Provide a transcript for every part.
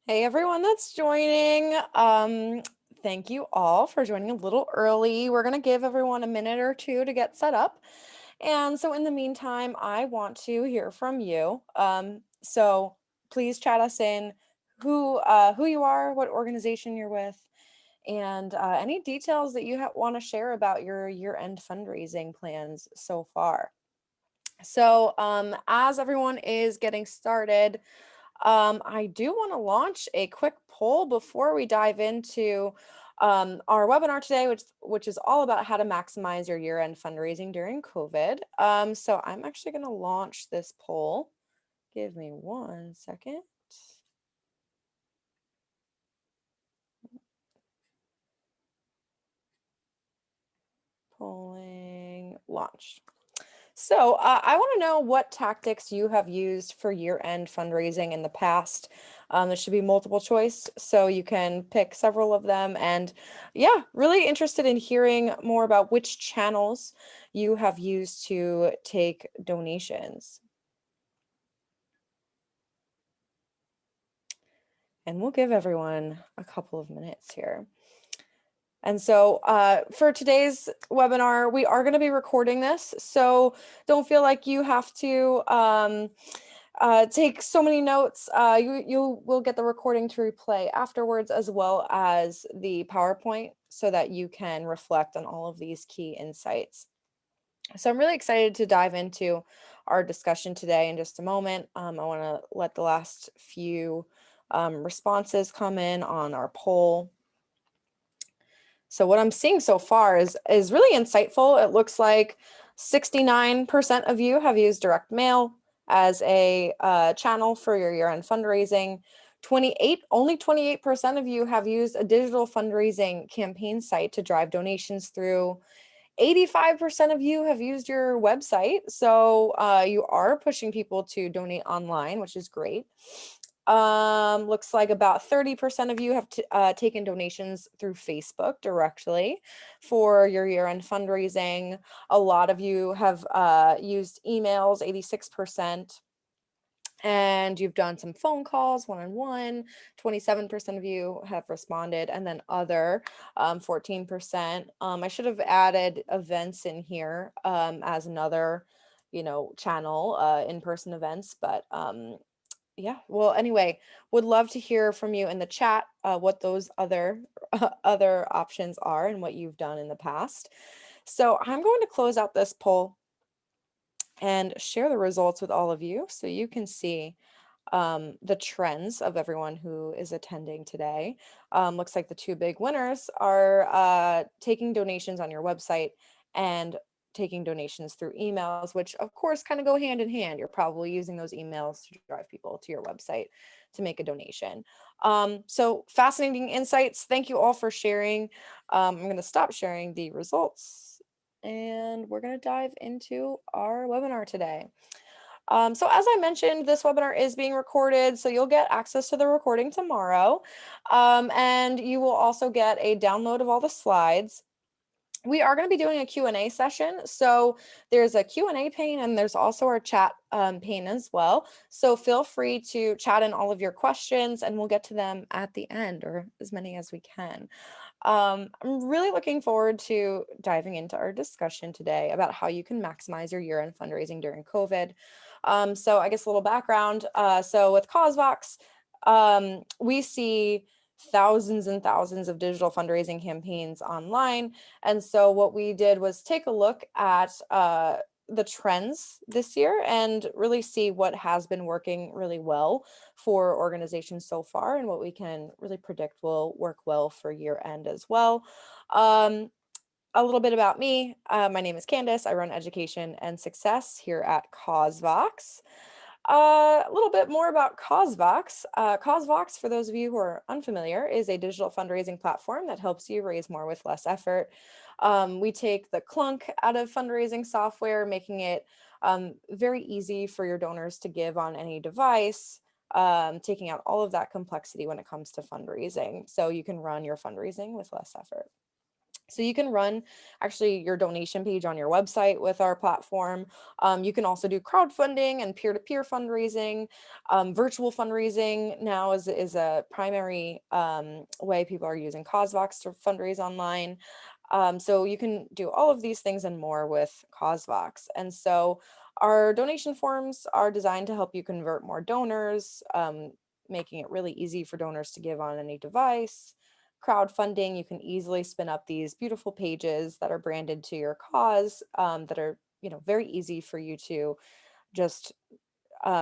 Hey everyone that's joining. Thank you all for joining a little early. We're going to give everyone a minute or two to get set up. And so in the meantime, I want to hear from you. So please chat us in who you are, what organization you're with, and any details that you want to share about your year-end fundraising plans so far. So as everyone is getting started, I do want to launch a quick poll before we dive into our webinar today, which is all about how to maximize your year-end fundraising during COVID. So I'm actually going to launch this poll. Give me 1 second. Polling launch. So I want to know what tactics you have used for year-end fundraising in the past. There should be multiple choice, so you can pick several of them. And yeah, really interested in hearing more about which channels you have used to take donations. And we'll give everyone a couple of minutes here. And so for today's webinar, we are going to be recording this. So don't feel like you have to take so many notes. You will get the recording to replay afterwards, as well as the PowerPoint, so that you can reflect on all of these key insights. So I'm really excited to dive into our discussion today in just a moment. I want to let the last few responses come in on our poll. So what I'm seeing so far is really insightful. It looks like 69% of you have used direct mail as a channel for your year-end fundraising. Only 28% of you have used a digital fundraising campaign site to drive donations through. 85% of you have used your website. So you are pushing people to donate online, which is great. Looks like about 30% of you have taken donations through Facebook directly for your year-end fundraising. A lot of you have used emails, 86%. And you've done some phone calls, one-on-one. 27% of you have responded, and then other 14%. I should have added events in here as another, channel, in-person events, but yeah. Well, anyway, would love to hear from you in the chat what those other other options are and what you've done in the past. So I'm going to close out this poll and share the results with all of you so you can see the trends of everyone who is attending today. Looks like the two big winners are taking donations on your website and taking donations through emails, which of course kind of go hand in hand. You're probably using those emails to drive people to your website to make a donation. So fascinating insights. Thank you all for sharing. I'm going to stop sharing the results and we're going to dive into our webinar today. So as I mentioned, this webinar is being recorded, so you'll get access to the recording tomorrow. And you will also get a download of all the slides. We are going to be doing a Q&A session. So there's a Q&A pane and there's also our chat pane as well. So feel free to chat in all of your questions and we'll get to them at the end, or as many as we can. I'm really looking forward to diving into our discussion today about how you can maximize your year-end fundraising during COVID. So I guess a little background. So with CauseVox, we see thousands and thousands of digital fundraising campaigns online. And so what we did was take a look at the trends this year and really see what has been working really well for organizations so far and what we can really predict will work well for year end as well. A little bit about me. My name is Candace. I run education and success here at CauseVox. A little bit more about CauseVox. CauseVox, for those of you who are unfamiliar, is a digital fundraising platform that helps you raise more with less effort. We take the clunk out of fundraising software, making it very easy for your donors to give on any device, taking out all of that complexity when it comes to fundraising, so you can run your fundraising with less effort. So you can run actually your donation page on your website with our platform. You can also do crowdfunding and peer-to-peer fundraising. Virtual fundraising now is a primary way people are using CauseVox to fundraise online. So you can do all of these things and more with CauseVox. And so our donation forms are designed to help you convert more donors, making it really easy for donors to give on any device. Crowdfunding, you can easily spin up these beautiful pages that are branded to your cause, that are, very easy for you to just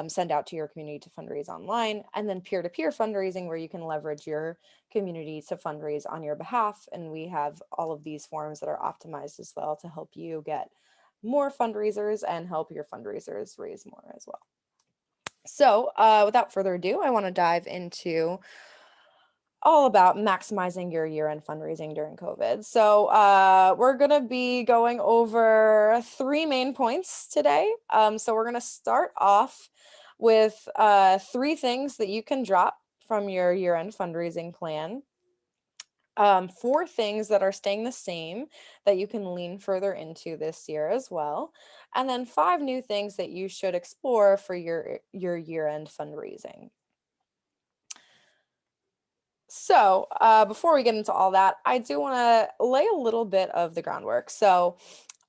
send out to your community to fundraise online. And then peer-to-peer fundraising, where you can leverage your community to fundraise on your behalf. And we have all of these forms that are optimized as well to help you get more fundraisers and help your fundraisers raise more as well. So without further ado, I want to dive into all about maximizing your year-end fundraising during COVID. So we're going to be going over 3 main points today. So we're going to start off with 3 things that you can drop from your year-end fundraising plan. 4 things that are staying the same that you can lean further into this year as well. And then 5 new things that you should explore for your year-end fundraising. So before we get into all that, I do want to lay a little bit of the groundwork. So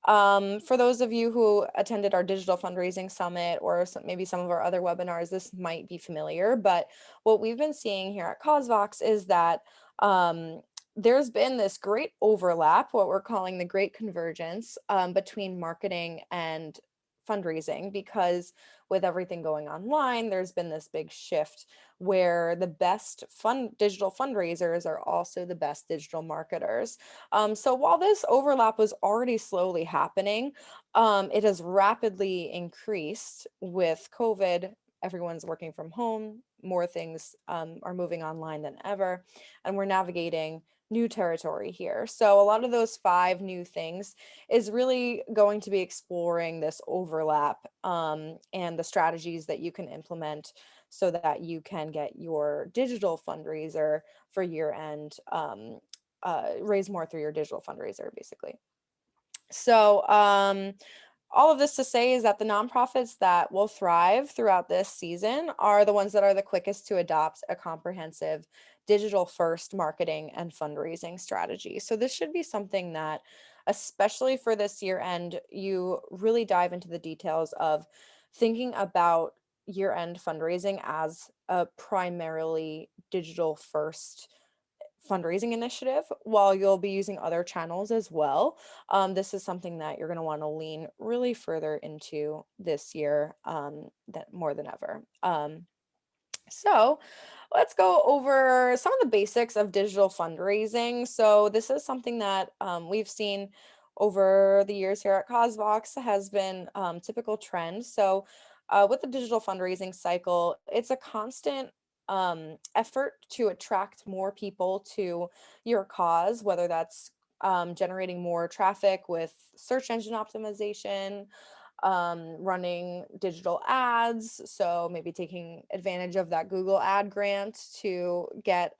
for those of you who attended our digital fundraising summit or maybe some of our other webinars, this might be familiar, but what we've been seeing here at CauseVox is that there's been this great overlap, what we're calling the great convergence between marketing and fundraising, because with everything going online, there's been this big shift where the best digital fundraisers are also the best digital marketers. So while this overlap was already slowly happening, it has rapidly increased with COVID. Everyone's working from home, more things are moving online than ever, and we're navigating new territory here. So a lot of those 5 new things is really going to be exploring this overlap and the strategies that you can implement so that you can get your digital fundraiser for year end, raise more through your digital fundraiser, basically. So all of this to say is that the nonprofits that will thrive throughout this season are the ones that are the quickest to adopt a comprehensive digital first marketing and fundraising strategy. So this should be something that, especially for this year end, you really dive into the details of thinking about year end fundraising as a primarily digital first fundraising initiative, while you'll be using other channels as well. This is something that you're going to want to lean really further into this year, that more than ever. So let's go over some of the basics of digital fundraising. So this is something that we've seen over the years here at CauseVox has been typical trend. So with the digital fundraising cycle, it's a constant effort to attract more people to your cause, whether that's generating more traffic with search engine optimization, running digital ads. So maybe taking advantage of that Google ad grant to get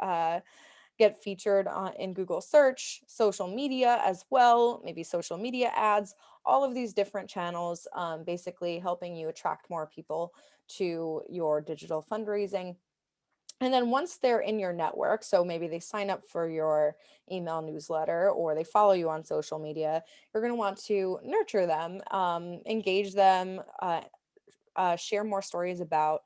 featured in Google search, social media as well, maybe social media ads, all of these different channels, basically helping you attract more people to your digital fundraising. And then once they're in your network, so maybe they sign up for your email newsletter or they follow you on social media, you're going to want to nurture them, engage them, share more stories about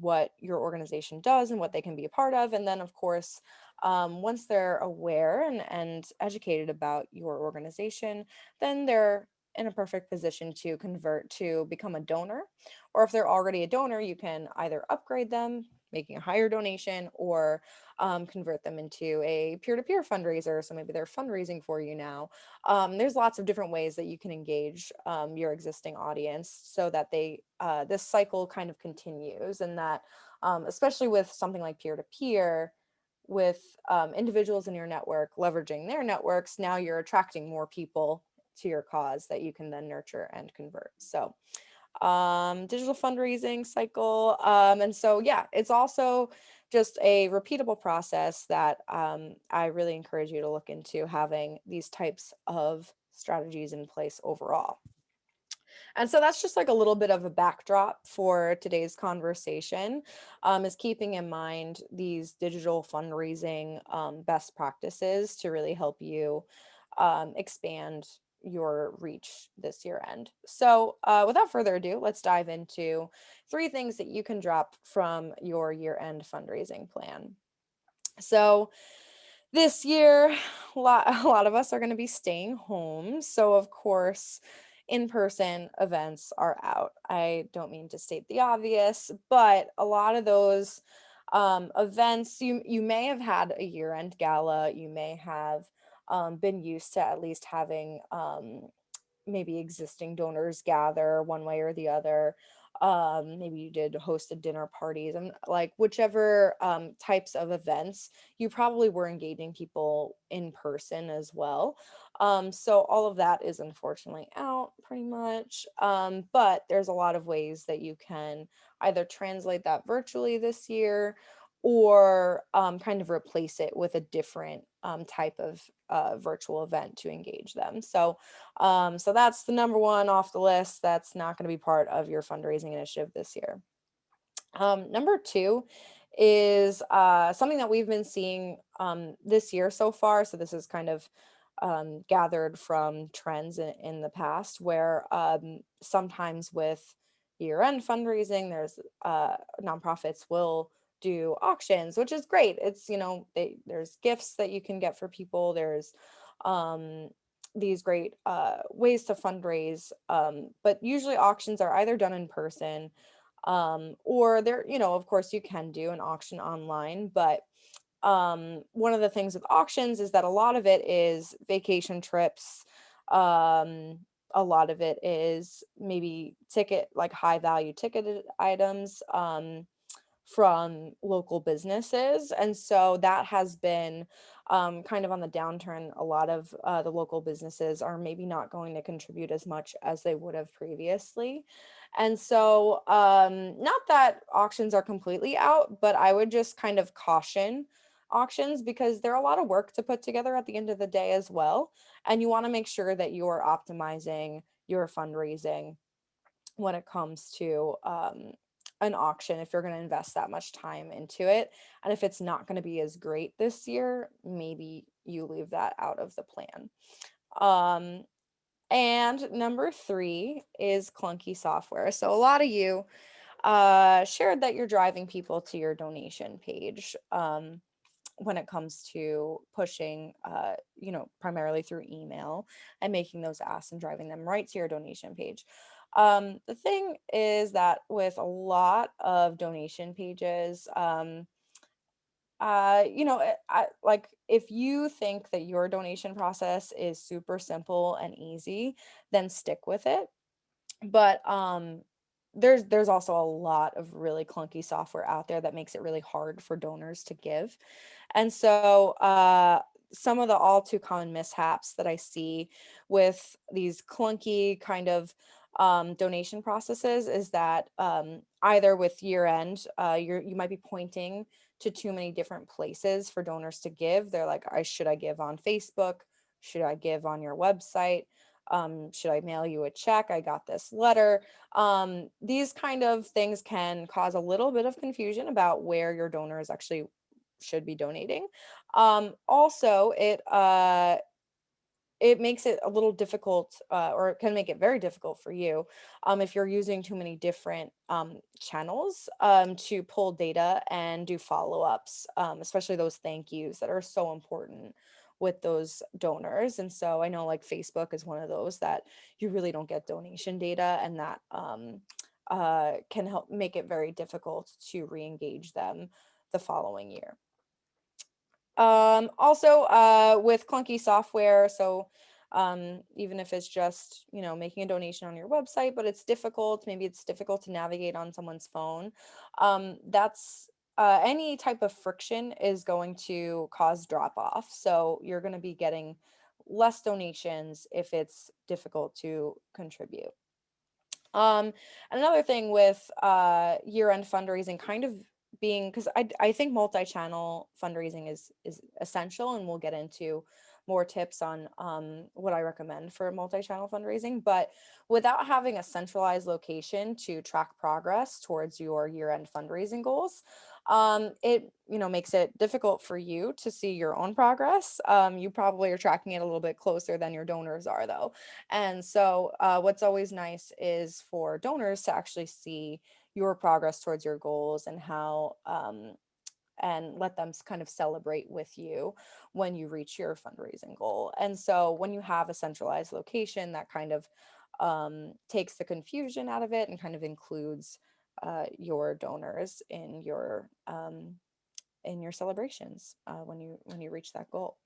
what your organization does and what they can be a part of. And then, of course, once they're aware and educated about your organization, then they're in a perfect position to convert to become a donor. Or if they're already a donor, you can either upgrade them, making a higher donation, or convert them into a peer-to-peer fundraiser. So maybe they're fundraising for you now. There's lots of different ways that you can engage your existing audience so that this cycle kind of continues, and that especially with something like peer-to-peer, with individuals in your network leveraging their networks, now you're attracting more people to your cause that you can then nurture and convert. So digital fundraising cycle. And so, yeah, it's also just a repeatable process that I really encourage you to look into having these types of strategies in place overall. And so that's just like a little bit of a backdrop for today's conversation, is keeping in mind these digital fundraising best practices to really help you expand your reach this year end. So without further ado, let's dive into 3 things that you can drop from your year end fundraising plan. So this year, a lot of us are going to be staying home. So, of course, in-person events are out. I don't mean to state the obvious, but a lot of those events, you may have had a year-end gala. You may have been used to at least having maybe existing donors gather one way or the other. Maybe you did hosted dinner parties, and like whichever types of events, you probably were engaging people in person as well. So all of that is unfortunately out pretty much. But there's a lot of ways that you can either translate that virtually this year, or kind of replace it with a different type of virtual event to engage them. So that's the number one off the list. That's not going to be part of your fundraising initiative this year. Number two is something that we've been seeing this year so far. So this is kind of gathered from trends in the past, where sometimes with year-end fundraising, there's nonprofits will do auctions, which is great. It's, there's gifts that you can get for people. There's um, these great ways to fundraise, but usually auctions are either done in person, or there, of course you can do an auction online, but one of the things with auctions is that a lot of it is vacation trips. A lot of it is maybe like high value ticketed items from local businesses. And so that has been kind of on the downturn. A lot of the local businesses are maybe not going to contribute as much as they would have previously. And so, not that auctions are completely out, but I would just kind of caution auctions, because they're a lot of work to put together at the end of the day as well. And you want to make sure that you're optimizing your fundraising when it comes to an auction, if you're going to invest that much time into it. And if it's not going to be as great this year, maybe you leave that out of the plan. Um, and number 3 is clunky software. So a lot of you shared that you're driving people to your donation page. When it comes to pushing, primarily through email and making those asks and driving them right to your donation page. The thing is that with a lot of donation pages, like if you think that your donation process is super simple and easy, then stick with it. But there's also a lot of really clunky software out there that makes it really hard for donors to give. And so some of the all too common mishaps that I see with these clunky kind of donation processes is that either with year end, you might be pointing to too many different places for donors to give. They're like, should I give on Facebook? Should I give on your website? Should I mail you a check? I got this letter. These kind of things can cause a little bit of confusion about where your donors actually should be donating. Also, it makes it a little difficult, or it can make it very difficult for you if you're using too many different channels to pull data and do follow-ups, especially those thank yous that are so important with those donors. And so I know like Facebook is one of those that you really don't get donation data, and that can help make it very difficult to re-engage them the following year. Also, with clunky software, so even if it's just, making a donation on your website, but it's difficult, maybe it's difficult to navigate on someone's phone, that's any type of friction is going to cause drop off. So you're going to be getting less donations if it's difficult to contribute. Another thing with year-end fundraising, kind of being, because I think multi-channel fundraising is essential, and we'll get into more tips on what I recommend for multi-channel fundraising. But without having a centralized location to track progress towards your year-end fundraising goals, it makes it difficult for you to see your own progress. You probably are tracking it a little bit closer than your donors are, though. And so what's always nice is for donors to actually see your progress towards your goals, and how and let them kind of celebrate with you when you reach your fundraising goal. And so when you have a centralized location, that kind of takes the confusion out of it, and kind of includes your donors in your celebrations when you reach that goal.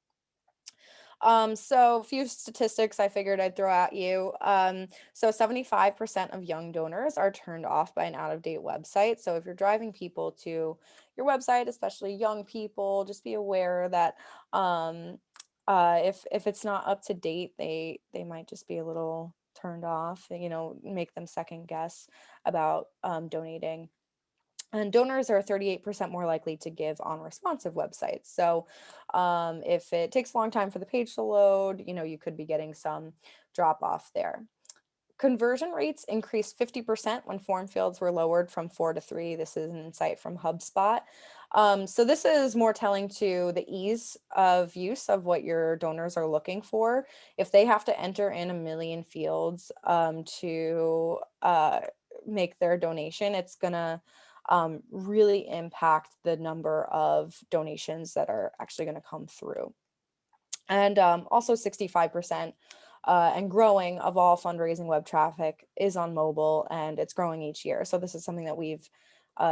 So a few statistics I figured I'd throw at you. So 75% of young donors are turned off by an out-of-date website. So if you're driving people to your website, especially young people, just be aware that if it's not up to date, they might just be a little turned off, make them second guess about donating. And donors are 38% more likely to give on responsive websites. So if it takes a long time for the page to load, you could be getting some drop off there. Conversion rates increased 50% when form fields were lowered from 4 to 3. This is an insight from HubSpot. So this is more telling to the ease of use of what your donors are looking for. If they have to enter in a million fields to make their donation, it's going to really impact the number of donations that are actually going to come through. And also 65% and growing of all fundraising web traffic is on mobile, and it's growing each year. So this is something that we've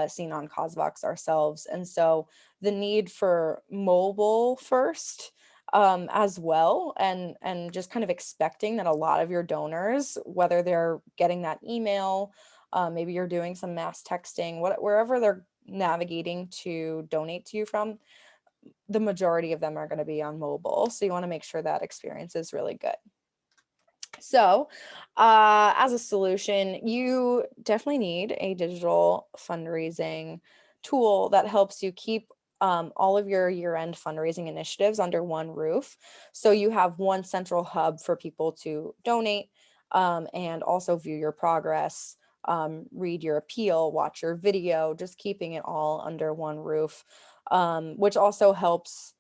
seen on CauseVox ourselves. And so the need for mobile first as well, and just kind of expecting that a lot of your donors, whether they're getting that email, maybe you're doing some mass texting, wherever they're navigating to donate to you from, the majority of them are going to be on mobile. So you want to make sure that experience is really good. So as a solution, you definitely need a digital fundraising tool that helps you keep all of your year-end fundraising initiatives under one roof. So you have one central hub for people to donate and also view your progress, read your appeal, watch your video, just keeping it all under one roof, which also helps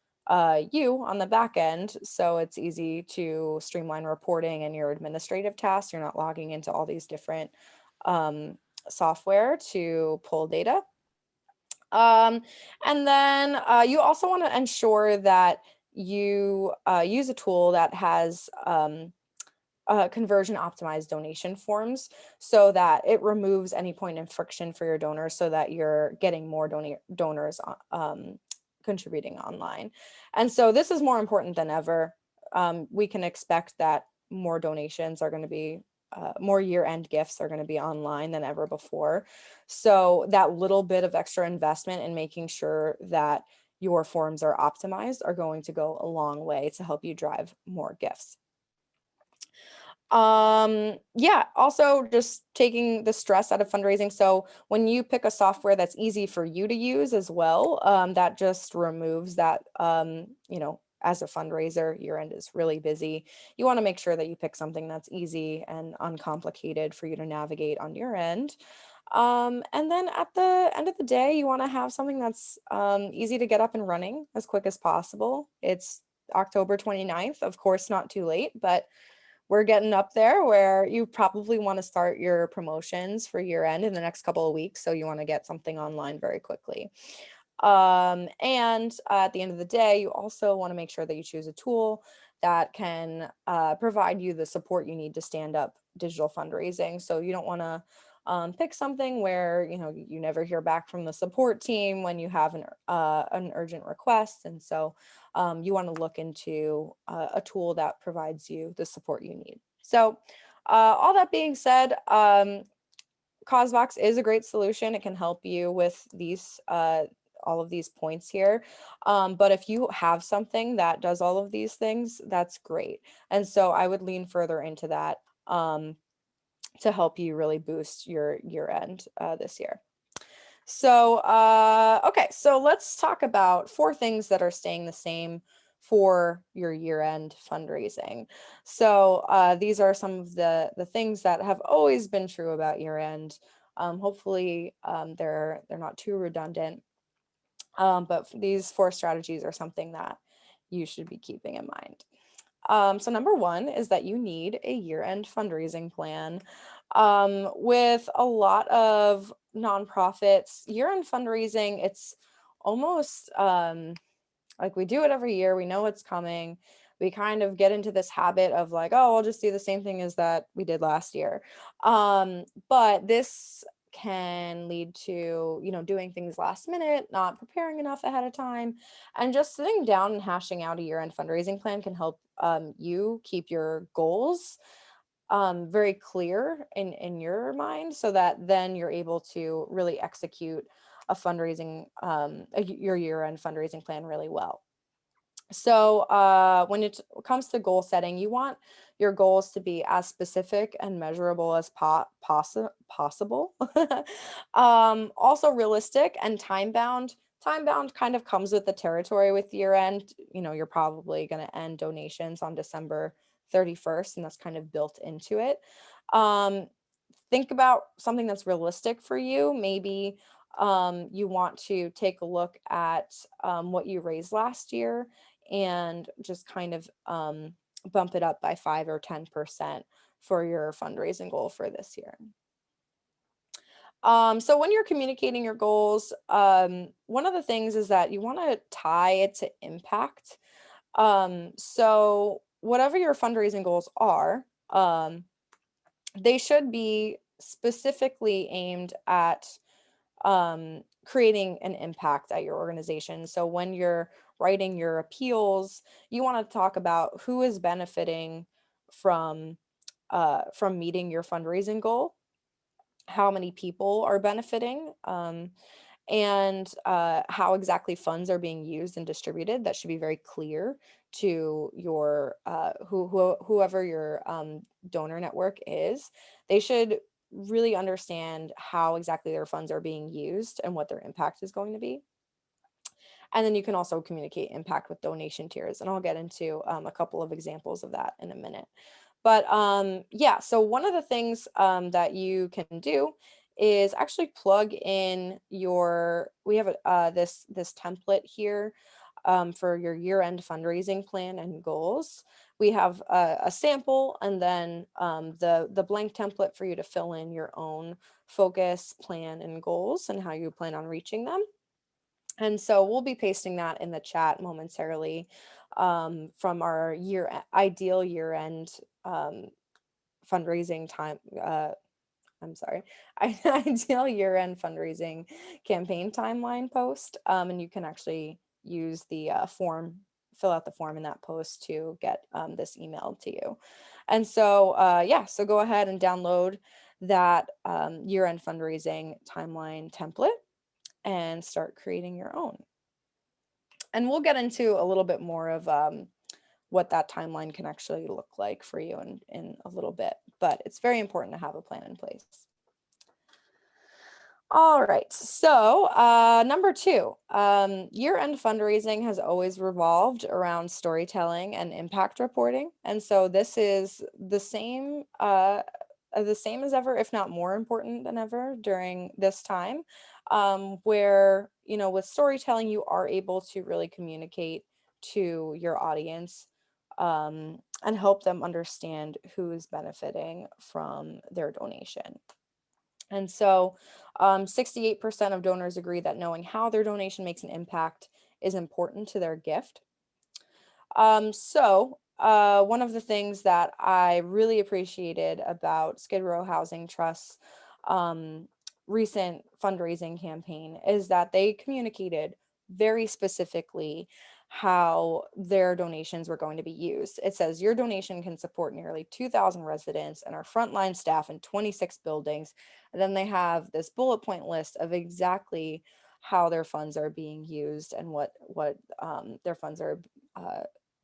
you on the back end. So it's easy to streamline reporting and your administrative tasks. You're not logging into all these different software to pull data. And then you also want to ensure that you use a tool that has conversion optimized donation forms, so that it removes any point in friction for your donors, so that you're getting more donors contributing online. And so this is more important than ever. We can expect that more donations are going to be more year-end gifts are going to be online than ever before. So that little bit of extra investment in making sure that your forms are optimized are going to go a long way to help you drive more gifts. Yeah, also just taking the stress out of fundraising. So when you pick a software that's easy for you to use as well, that just removes that, as a fundraiser, your end is really busy. You want to make sure that you pick something that's easy and uncomplicated for you to navigate on your end. And then at the end of the day, you want to have something that's easy to get up and running as quick as possible. It's October 29th, of course, not too late, but we're getting up there where you probably want to start your promotions for year end in the next couple of weeks. So you want to get something online very quickly. And at the end of the day, you also want to make sure that you choose a tool that can provide you the support you need to stand up digital fundraising. So you don't want to pick something where you never hear back from the support team when you have an urgent request. And so you want to look into a tool that provides you the support you need. So all that being said, CauseVox is a great solution. It can help you with these all of these points here. But if you have something that does all of these things, that's great. And so I would lean further into that to help you really boost your year end this year. So, okay, so let's talk about 4 things that are staying the same for your year-end fundraising. So, these are some of the things that have always been true about year-end. Hopefully, they're not too redundant. But these 4 strategies are something that you should be keeping in mind. So number 1 is that you need a year-end fundraising plan. With a lot of nonprofits, year-end fundraising, it's almost like we do it every year. We know what's coming. We kind of get into this habit of like, oh, I'll just do the same thing as that we did last year. But this can lead to, doing things last minute, not preparing enough ahead of time, and just sitting down and hashing out a year-end fundraising plan can help you keep your goals very clear in your mind, so that then you're able to really execute a fundraising, your year-end fundraising plan really well. So when it comes to goal setting, you want your goals to be as specific and measurable as possible. Also realistic and time bound. Time bound kind of comes with the territory with year end. You're probably going to end donations on December 31st, and that's kind of built into it. Think about something that's realistic for you. Maybe you want to take a look at what you raised last year and just kind of bump it up by 5 or 10% for your fundraising goal for this year. So when you're communicating your goals, one of the things is that you want to tie it to impact. So whatever your fundraising goals are, they should be specifically aimed at creating an impact at your organization. So when you're writing your appeals, you want to talk about who is benefiting from meeting your fundraising goal, how many people are benefiting, and how exactly funds are being used and distributed. That should be very clear to your whoever your donor network is. They should really understand how exactly their funds are being used and what their impact is going to be. And then you can also communicate impact with donation tiers, and I'll get into a couple of examples of that in a minute. But yeah, so one of the things that you can do is actually plug in we have this template here for your year-end fundraising plan and goals. We have a sample, and then the blank template for you to fill in your own focus, plan, and goals and how you plan on reaching them. And so we'll be pasting that in the chat momentarily from our ideal year-end fundraising time. I'm sorry, ideal year-end fundraising campaign timeline post. And you can actually use the fill out the form in that post to get this emailed to you. And so, yeah, so go ahead and download that year-end fundraising timeline template and start creating your own. And we'll get into a little bit more of what that timeline can actually look like for you in a little bit, but it's very important to have a plan in place. All right, so number 2, year-end fundraising has always revolved around storytelling and impact reporting. And so this is the same as ever, if not more important than ever during this time, where, with storytelling, you are able to really communicate to your audience and help them understand who is benefiting from their donation. And so 68% of donors agree that knowing how their donation makes an impact is important to their gift. So one of the things that I really appreciated about Skid Row Housing Trust's recent fundraising campaign is that they communicated very specifically how their donations were going to be used. It says your donation can support nearly 2,000 residents and our frontline staff in 26 buildings. And then they have this bullet point list of exactly how their funds are being used and what their funds are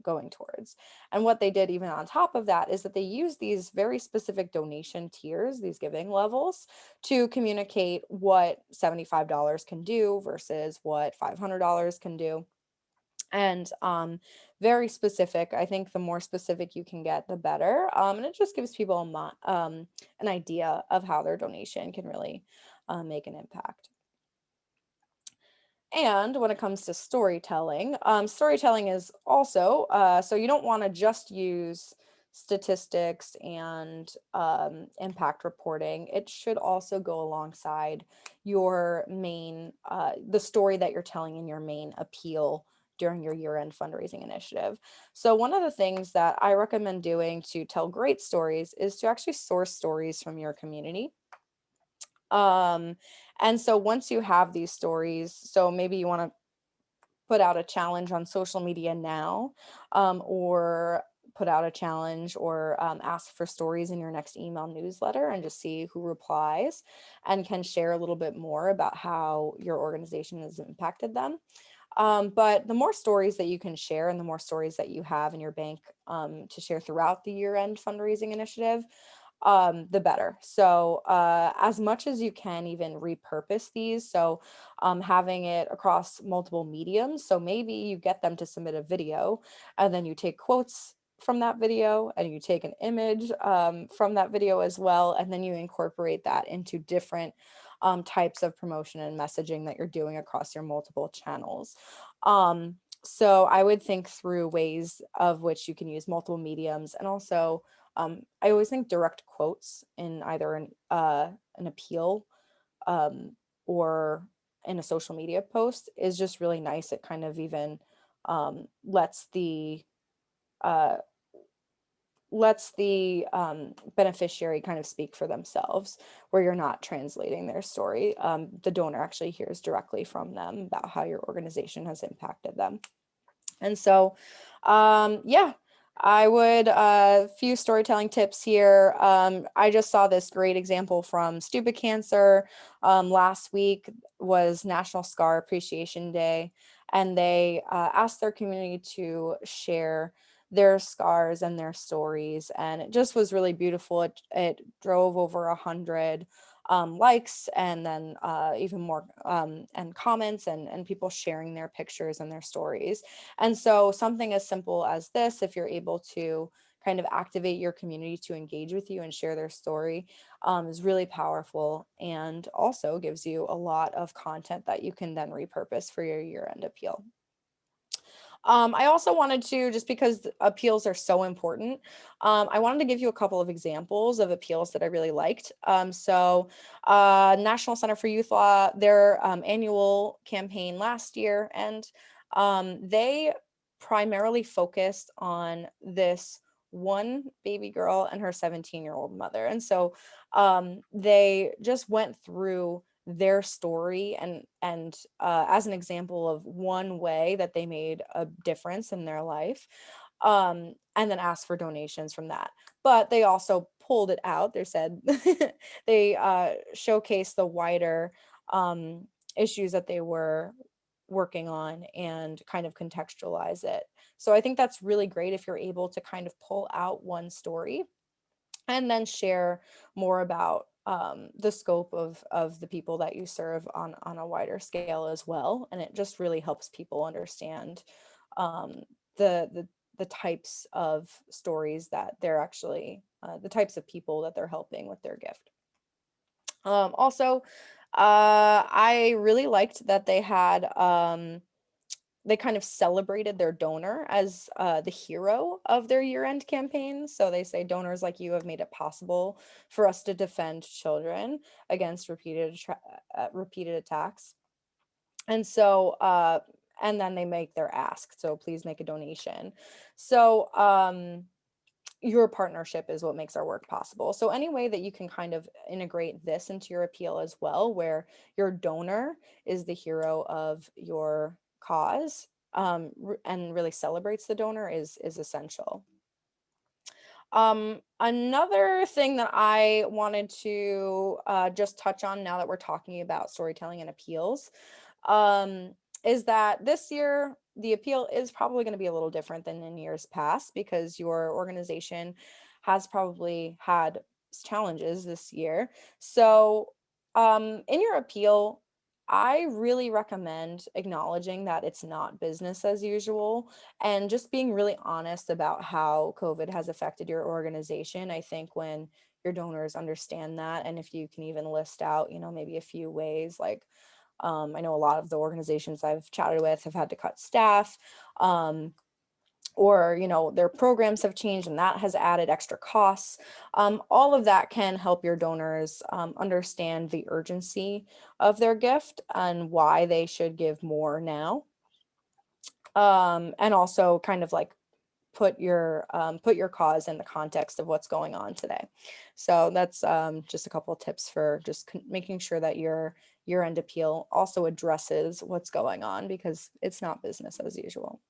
going towards. And what they did even on top of that is that they used these very specific donation tiers, these giving levels, to communicate what $75 can do versus what $500 can do. And very specific. I think the more specific you can get, the better. And it just gives people an idea of how their donation can really make an impact. And when it comes to storytelling, storytelling is also, so you don't want to just use statistics and impact reporting. It should also go alongside your main, the story that you're telling in your main appeal during your year-end fundraising initiative. So one of the things that I recommend doing to tell great stories is to actually source stories from your community. And so once you have these stories, so maybe you want to put out a challenge on social media now, or put out a challenge or ask for stories in your next email newsletter and just see who replies and can share a little bit more about how your organization has impacted them. But the more stories that you can share and the more stories that you have in your bank to share throughout the year-end fundraising initiative, the better. So as much as you can even repurpose these. So having it across multiple mediums. So maybe you get them to submit a video and then you take quotes from that video and you take an image from that video as well. And then you incorporate that into different types of promotion and messaging that you're doing across your multiple channels. So I would think through ways of which you can use multiple mediums. And also I always think direct quotes in either an appeal or in a social media post is just really nice. It kind of even lets the uh, beneficiary kind of speak for themselves, where you're not translating their story. The donor actually hears directly from them about how your organization has impacted them. And so, yeah, I would, few storytelling tips here. I just saw this great example from Stupid Cancer. Last week was National Scar Appreciation Day, and they asked their community to share their scars and their stories. And it just was really beautiful. It drove over 100 likes and then even more and comments and people sharing their pictures and their stories. And so something as simple as this, if you're able to kind of activate your community to engage with you and share their story, is really powerful and also gives you a lot of content that you can then repurpose for your year-end appeal. I also wanted to, just because appeals are so important, I wanted to give you a couple of examples of appeals that I really liked. National Center for Youth Law, their annual campaign last year, and they primarily focused on this one baby girl and her 17-year-old mother. And so they just went through their story and as an example of one way that they made a difference in their life, and then asked for donations from that. But they also pulled it out. They said they showcased the wider issues that they were working on and kind of contextualize it. So I think that's really great if you're able to kind of pull out one story and then share more about the scope of the people that you serve on a wider scale as well. And it just really helps people understand um, the the types of stories that they're actually the types of people that they're helping with their gift. Also, I really liked that they had they kind of celebrated their donor as the hero of their year-end campaign. So they say donors like you have made it possible for us to defend children against repeated attacks. And so and then they make their ask. So please make a donation. So your partnership is what makes our work possible. So any way that you can kind of integrate this into your appeal as well, where your donor is the hero of your cause, and really celebrates the donor is essential. Another thing that I wanted to just touch on now that we're talking about storytelling and appeals, is that this year the appeal is probably going to be a little different than in years past because your organization has probably had challenges this year. So, in your appeal, I really recommend acknowledging that it's not business as usual and just being really honest about how COVID has affected your organization. I think when your donors understand that, and if you can even list out, maybe a few ways, like I know a lot of the organizations I've chatted with have had to cut staff, or their programs have changed and that has added extra costs. All of that can help your donors understand the urgency of their gift and why they should give more now. And also kind of like put your cause in the context of what's going on today. So that's just a couple of tips for just making sure that your year-end appeal also addresses what's going on, because it's not business as usual.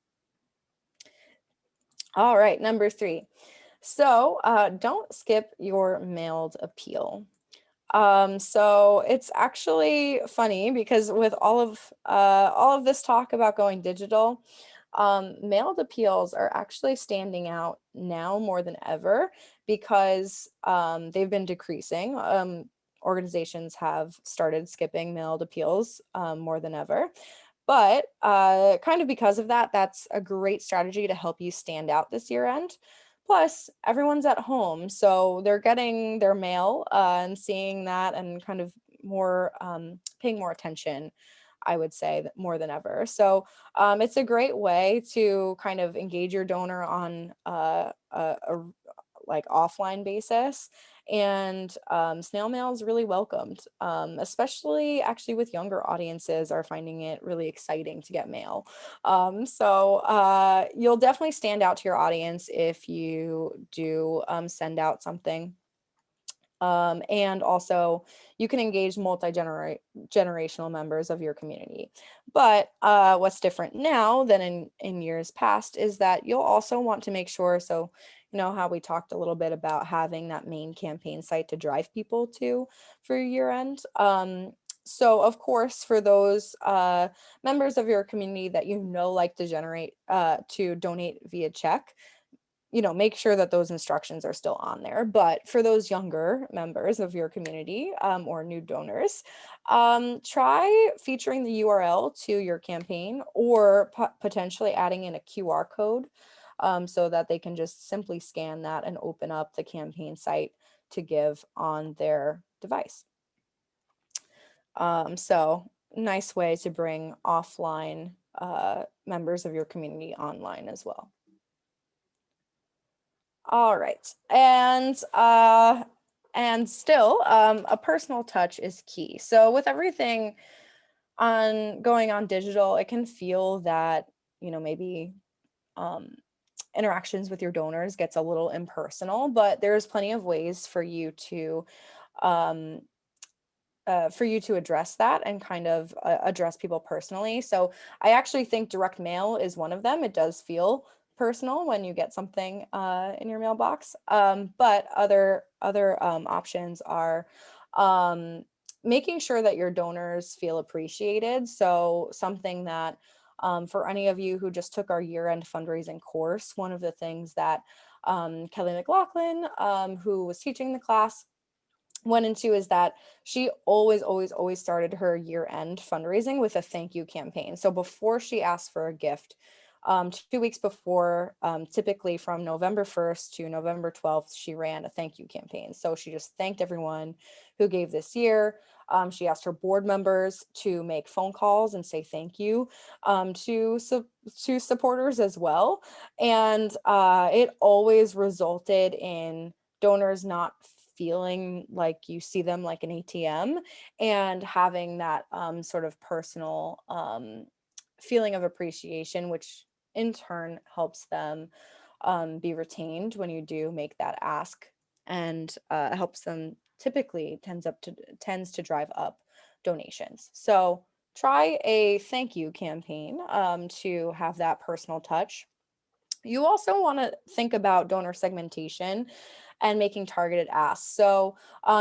All right, number 3. So don't skip your mailed appeal. So it's actually funny because with all of this talk about going digital, mailed appeals are actually standing out now more than ever because they've been decreasing. Organizations have started skipping mailed appeals more than ever. But kind of because of that, that's a great strategy to help you stand out this year end. Plus, everyone's at home, so they're getting their mail and seeing that and kind of more paying more attention, I would say, more than ever. So it's a great way to kind of engage your donor on a like offline basis. And snail mail is really welcomed, especially actually with younger audiences are finding it really exciting to get mail. So you'll definitely stand out to your audience if you do send out something. And also you can engage multi-generational members of your community. But what's different now than in years past is that you'll also want to make sure, so how we talked a little bit about having that main campaign site to drive people to for year end. So of course, for those members of your community that like to donate via check, make sure that those instructions are still on there. But for those younger members of your community or new donors, try featuring the URL to your campaign or potentially adding in a QR code so that they can just simply scan that and open up the campaign site to give on their device. So nice way to bring offline members of your community online as well. All right. And still, a personal touch is key. So with everything going on digital, it can feel that, maybe interactions with your donors gets a little impersonal, but there's plenty of ways um, for you to address that and kind of address people personally. So I actually think direct mail is one of them. It does feel personal when you get something in your mailbox. But other options are making sure that your donors feel appreciated. So something that for any of you who just took our year-end fundraising course, one of the things that Kelly McLaughlin, who was teaching the class, went into is that she always started her year-end fundraising with a thank you campaign. So before she asked for a gift, 2 weeks before, typically from November 1st to November 12th, she ran a thank you campaign. So she just thanked everyone who gave this year. She asked her board members to make phone calls and say thank you to supporters as well. And it always resulted in donors not feeling like you see them like an ATM and having that sort of personal feeling of appreciation, which in turn helps them be retained when you do make that ask, and helps them typically tends to drive up donations. So try a thank you campaign to have that personal touch. You also want to think about donor segmentation and making targeted asks. So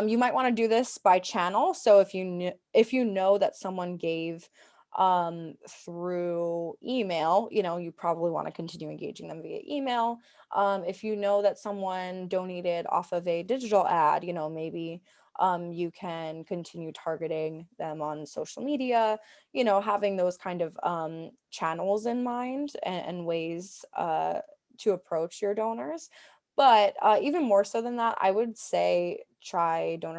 you might want to do this by channel. So if you know that someone gave through email, you probably want to continue engaging them via email. If you know that someone donated off of a digital ad, maybe you can continue targeting them on social media, having those kind of channels in mind and ways to approach your donors. But even more so than that, I would say try doing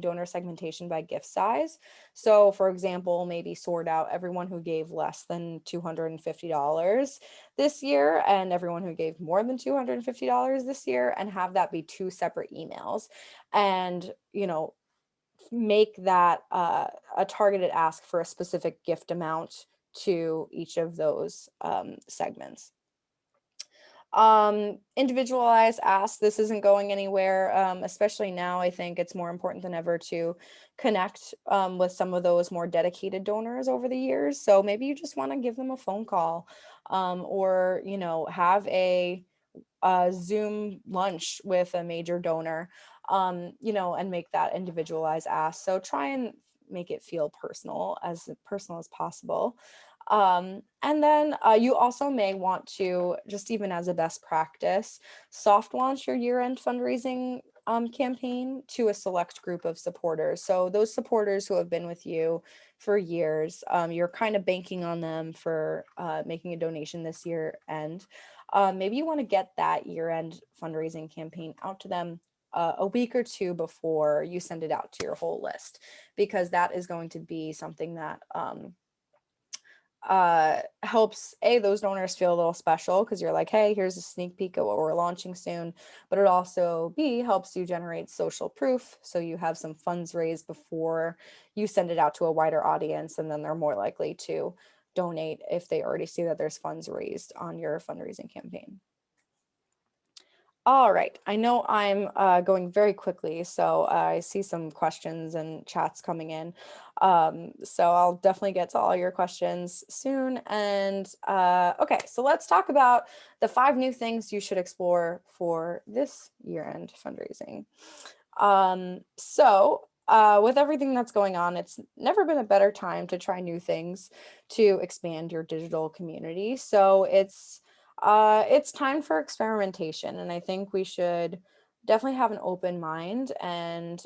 donor segmentation by gift size. So for example, maybe sort out everyone who gave less than $250 this year and everyone who gave more than $250 this year, and have that be two separate emails. And, make that a targeted ask for a specific gift amount to each of those segments. Individualized ask, this isn't going anywhere, especially now. I think it's more important than ever to connect with some of those more dedicated donors over the years. So maybe you just want to give them a phone call, or have a Zoom lunch with a major donor, and make that individualized ask. So try and make it feel personal as possible. And then you also may want to, just even as a best practice, soft launch your year-end fundraising campaign to a select group of supporters. So those supporters who have been with you for years, you're kind of banking on them for making a donation this year. And maybe you want to get that year-end fundraising campaign out to them a week or two before you send it out to your whole list, because that is going to be something that helps those donors feel a little special, because you're like, hey, here's a sneak peek of what we're launching soon. But it also helps you generate social proof, so you have some funds raised before you send it out to a wider audience, and then they're more likely to donate if they already see that there's funds raised on your fundraising campaign. All right, I know I'm going very quickly, so I see some questions and chats coming in. So I'll definitely get to all your questions soon. And okay, so let's talk about the 5 new things you should explore for this year-end fundraising. With everything that's going on, it's never been a better time to try new things to expand your digital community. So it's time for experimentation, and I think we should definitely have an open mind, and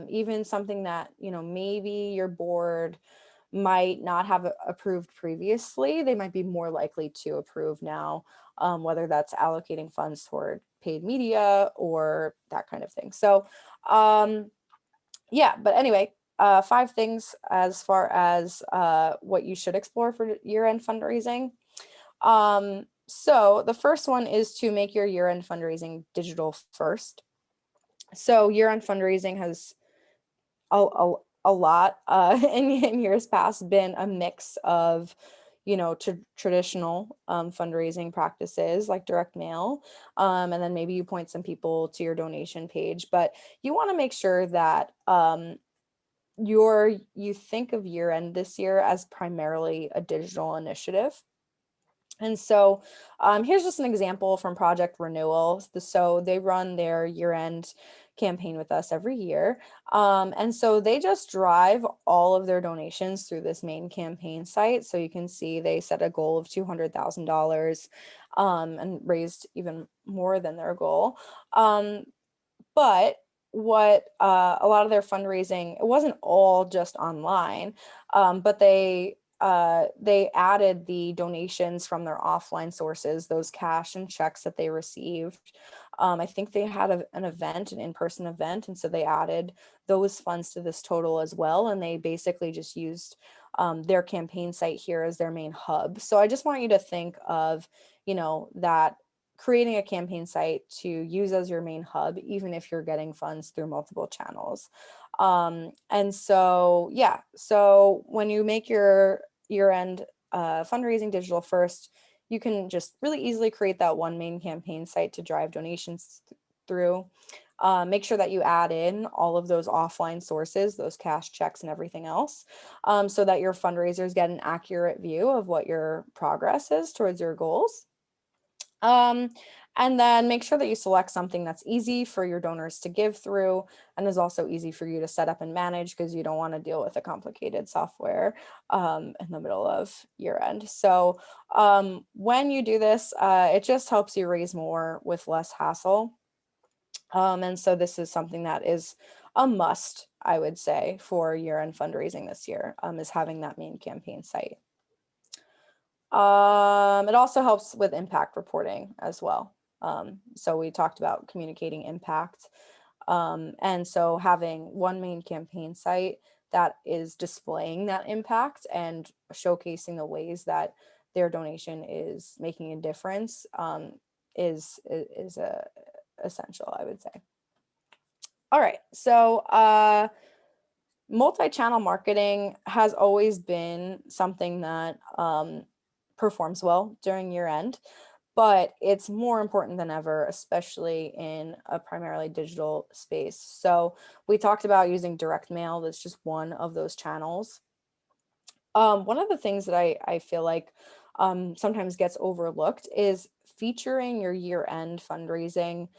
even something that maybe your board might not have approved previously, they might be more likely to approve now, whether that's allocating funds toward paid media or that kind of thing. So yeah, but anyway, 5 things as far as what you should explore for year-end fundraising. So the first one is to make your year-end fundraising digital first. So year-end fundraising has a lot in years past been a mix of traditional fundraising practices like direct mail, and then maybe you point some people to your donation page, but you want to make sure that you think of year-end this year as primarily a digital initiative. And so here's just an example from Project Renewal. So they run their year-end campaign with us every year. And so they just drive all of their donations through this main campaign site. So you can see they set a goal of $200,000 and raised even more than their goal. But what a lot of their fundraising, it wasn't all just online, but they added the donations from their offline sources, those cash and checks that they received. I think they had an event, an in-person event, and so they added those funds to this total as well. And they basically just used their campaign site here as their main hub. So I just want you to think of, that creating a campaign site to use as your main hub, even if you're getting funds through multiple channels. And so, yeah, so when you make your year-end fundraising digital first, you can just really easily create that one main campaign site to drive donations through. Make sure that you add in all of those offline sources, those cash checks and everything else, so that your fundraisers get an accurate view of what your progress is towards your goals. And then make sure that you select something that's easy for your donors to give through and is also easy for you to set up and manage, because you don't want to deal with a complicated software in the middle of year end. So when you do this, it just helps you raise more with less hassle. And so this is something that is a must, I would say, for year end fundraising this year, is having that main campaign site. It also helps with impact reporting as well. So we talked about communicating impact. And so having one main campaign site that is displaying that impact and showcasing the ways that their donation is making a difference is essential, I would say. All right, so multi-channel marketing has always been something that performs well during year end, but it's more important than ever, especially in a primarily digital space. So we talked about using direct mail. That's just one of those channels. One of the things that I feel like sometimes gets overlooked is featuring your year-end fundraising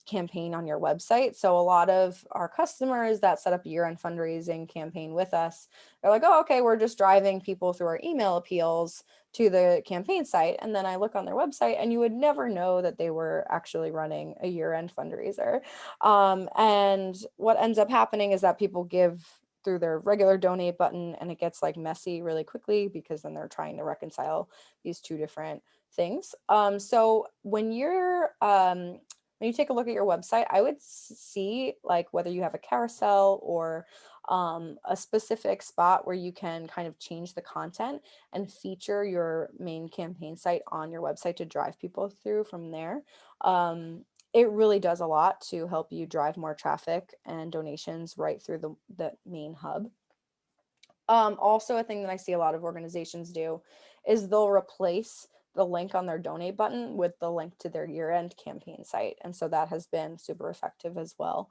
campaign on your website. So a lot of our customers that set up a year-end fundraising campaign with us, they're like, oh, okay, we're just driving people through our email appeals to the campaign site. And then I look on their website and you would never know that they were actually running a year-end fundraiser. And what ends up happening is that people give through their regular donate button, and it gets like messy really quickly because then they're trying to reconcile these two different things. So when you take a look at your website, I would see like whether you have a carousel or a specific spot where you can kind of change the content and feature your main campaign site on your website to drive people through from there. It really does a lot to help you drive more traffic and donations right through the main hub. Also, a thing that I see a lot of organizations do is they'll replace the link on their donate button with the link to their year-end campaign site. And so that has been super effective as well,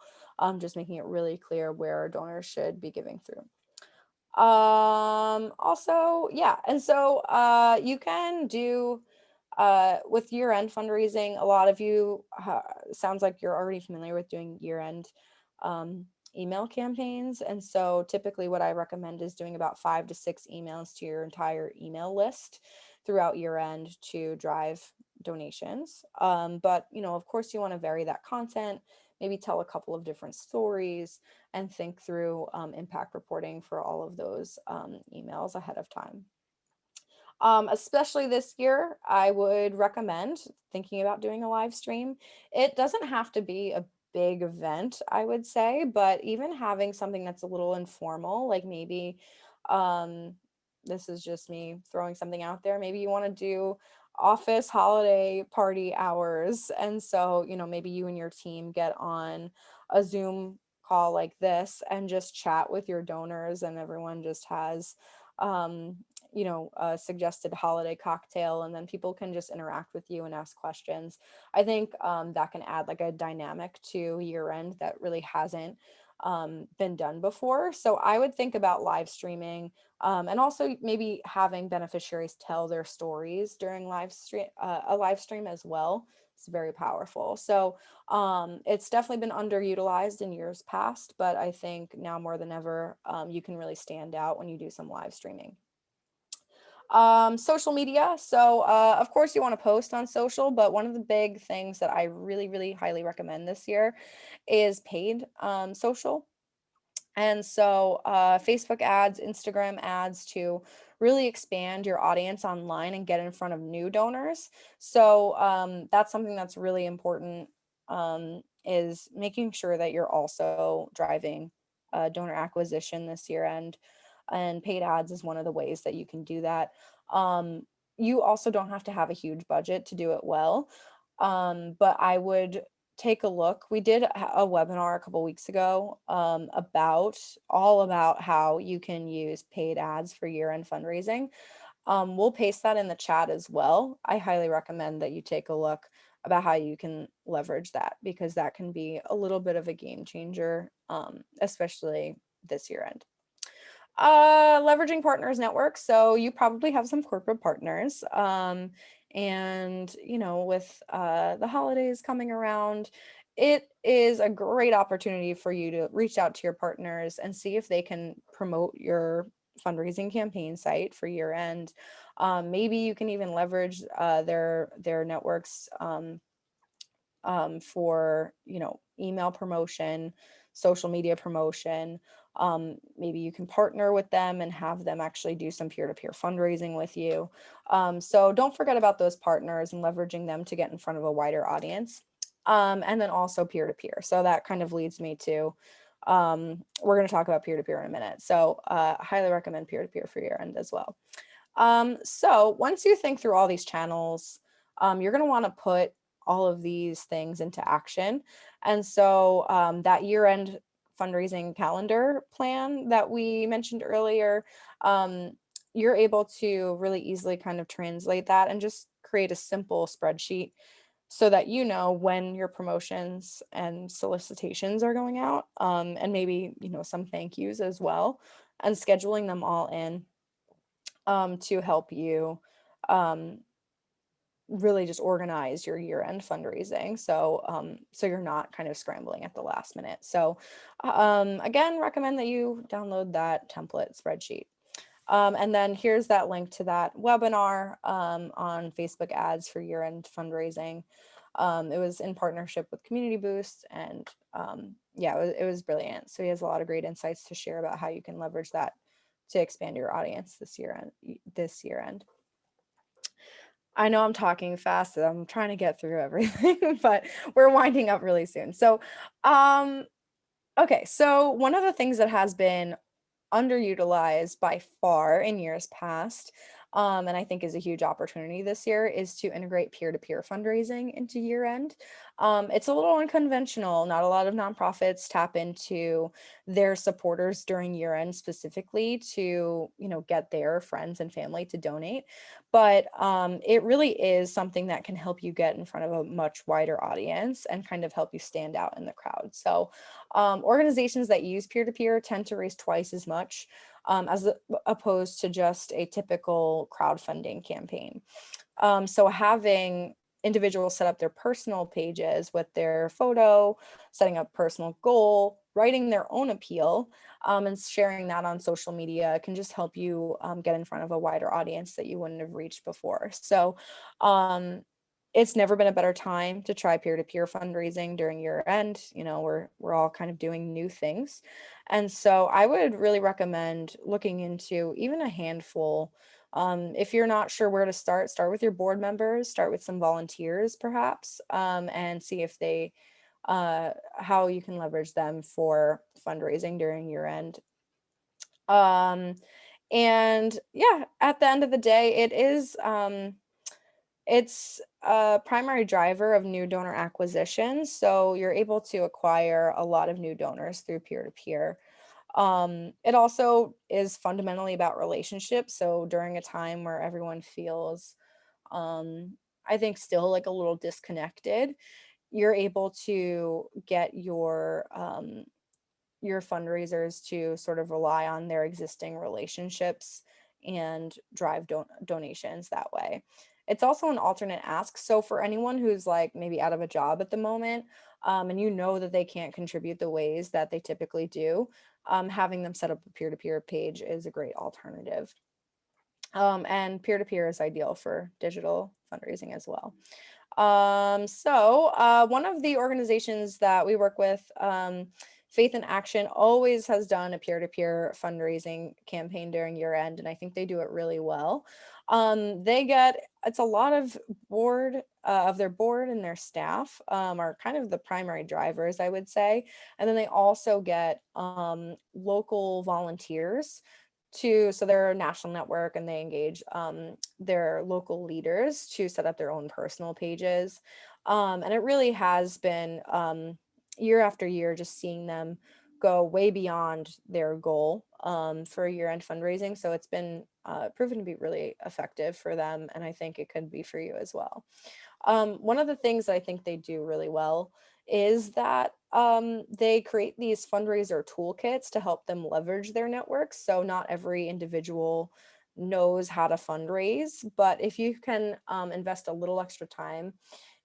just making it really clear where donors should be giving through. Also, yeah, and so you can do with year-end fundraising, a lot of you sounds like you're already familiar with doing year-end email campaigns. And so typically what I recommend is doing about 5 to 6 emails to your entire email list throughout year end to drive donations. But of course you want to vary that content, maybe tell a couple of different stories and think through impact reporting for all of those emails ahead of time. Especially this year, I would recommend thinking about doing a live stream. It doesn't have to be a big event, I would say, but even having something that's a little informal, like maybe this is just me throwing something out there. Maybe you want to do office holiday party hours. And so, maybe you and your team get on a Zoom call like this and just chat with your donors, and everyone just has a suggested holiday cocktail, and then people can just interact with you and ask questions. I think that can add like a dynamic to year end that really hasn't been done before. So I would think about live streaming, and also maybe having beneficiaries tell their stories during a live stream as well. It's very powerful. So it's definitely been underutilized in years past, but I think now more than ever, you can really stand out when you do some live streaming. Social media. So of course you want to post on social, but one of the big things that I really, really highly recommend this year is paid social. And so Facebook ads, Instagram ads to really expand your audience online and get in front of new donors. So that's something that's really important, is making sure that you're also driving donor acquisition this year. And paid ads is one of the ways that you can do that. You also don't have to have a huge budget to do it well. But I would take a look. We did a webinar a couple weeks ago about how you can use paid ads for year-end fundraising. We'll paste that in the chat as well. I highly recommend that you take a look about how you can leverage that, because that can be a little bit of a game changer, especially this year end. Leveraging partners networks. So you probably have some corporate partners. And, with the holidays coming around, it is a great opportunity for you to reach out to your partners and see if they can promote your fundraising campaign site for year end. Maybe you can even leverage their networks for email promotion, social media promotion. Maybe you can partner with them and have them actually do some peer-to-peer fundraising with you. So don't forget about those partners and leveraging them to get in front of a wider audience. And then also peer-to-peer. So that kind of leads me to we're going to talk about peer-to-peer in a minute. So I highly recommend peer-to-peer for your end as well. So once you think through all these channels, you're going to want to put all of these things into action. And so that year-end fundraising calendar plan that we mentioned earlier, you're able to really easily kind of translate that and just create a simple spreadsheet so that you know when your promotions and solicitations are going out, and maybe some thank yous as well, and scheduling them all in to help you um, really just organize your year-end fundraising. So you're not kind of scrambling at the last minute. So again, recommend that you download that template spreadsheet. And then here's that link to that webinar on Facebook ads for year-end fundraising. It was in partnership with Community Boost, and yeah, it was brilliant. So he has a lot of great insights to share about how you can leverage that to expand your audience this year end. I know I'm talking fast, and I'm trying to get through everything, but we're winding up really soon. So, okay, so one of the things that has been underutilized by far in years past, and I think is a huge opportunity this year, is to integrate peer-to-peer fundraising into year end. It's a little unconventional. Not a lot of nonprofits tap into their supporters during year end specifically to, get their friends and family to donate. But it really is something that can help you get in front of a much wider audience and kind of help you stand out in the crowd. So organizations that use peer-to-peer tend to raise twice as much as opposed to just a typical crowdfunding campaign. So having individuals set up their personal pages with their photo, setting up personal goal, writing their own appeal, and sharing that on social media can just help you get in front of a wider audience that you wouldn't have reached before. So it's never been a better time to try peer-to-peer fundraising during year end. We're all kind of doing new things. And so I would really recommend looking into even a handful. If you're not sure where to start with your board members, start with some volunteers perhaps, and see if they, how you can leverage them for fundraising during year end. And yeah, at the end of the day, it's a primary driver of new donor acquisition. So you're able to acquire a lot of new donors through peer-to-peer. It also is fundamentally about relationships. So during a time where everyone feels, I think, still like a little disconnected, you're able to get your fundraisers to sort of rely on their existing relationships and drive donations that way. It's also an alternate ask. So for anyone who's like maybe out of a job at the moment, and that they can't contribute the ways that they typically do, having them set up a peer-to-peer page is a great alternative. And peer-to-peer is ideal for digital fundraising as well. So one of the organizations that we work with, Faith in Action, always has done a peer-to-peer fundraising campaign during year end, and I think they do it really well. It's a lot of their board and their staff are kind of the primary drivers, I would say. And then they also get local volunteers so they're a national network, and they engage their local leaders to set up their own personal pages. And it really has been year after year, just seeing them go way beyond their goal for year-end fundraising. So it's been proven to be really effective for them, and I think it could be for you as well. One of the things that I think they do really well is that they create these fundraiser toolkits to help them leverage their networks. So not every individual knows how to fundraise, but if you can invest a little extra time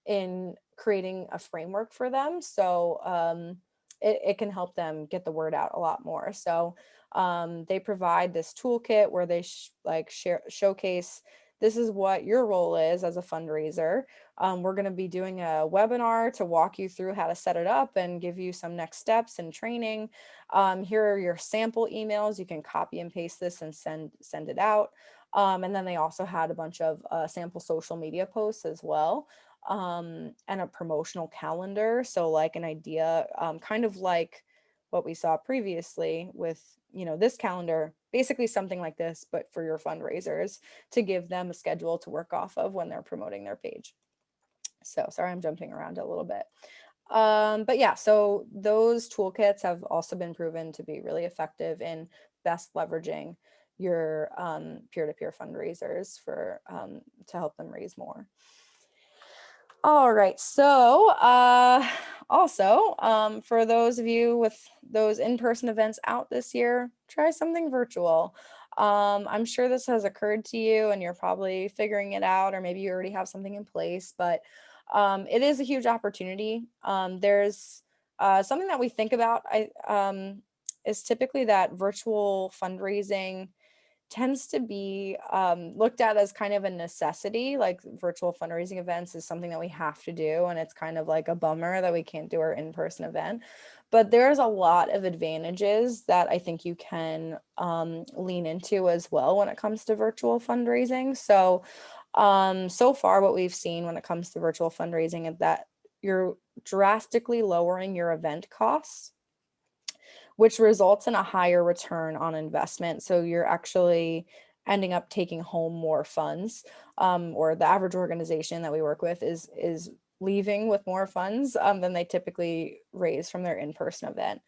in creating a framework for them, so it can help them get the word out a lot more. So they provide this toolkit where they showcase, this is what your role is as a fundraiser. We're going to be doing a webinar to walk you through how to set it up and give you some next steps and training. Here are your sample emails. You can copy and paste this and send it out. And then they also had a bunch of sample social media posts as well, and a promotional calendar. So like an idea, kind of like what we saw previously with, this calendar, basically something like this, but for your fundraisers, to give them a schedule to work off of when they're promoting their page. So sorry, I'm jumping around a little bit. But yeah, so those toolkits have also been proven to be really effective in best leveraging your peer-to-peer fundraisers for to help them raise more. All right, so also for those of you with those in-person events out this year, try something virtual. I'm sure this has occurred to you and you're probably figuring it out, or maybe you already have something in place, but it is a huge opportunity. There's something that we think about is typically that virtual fundraising tends to be looked at as kind of a necessity. Like virtual fundraising events is something that we have to do, and it's kind of like a bummer that we can't do our in-person event. But there's a lot of advantages that I think you can lean into as well when it comes to virtual fundraising. So so far what we've seen when it comes to virtual fundraising is that you're drastically lowering your event costs, which results in a higher return on investment. So you're actually ending up taking home more funds, or the average organization that we work with is leaving with more funds than they typically raise from their in-person event.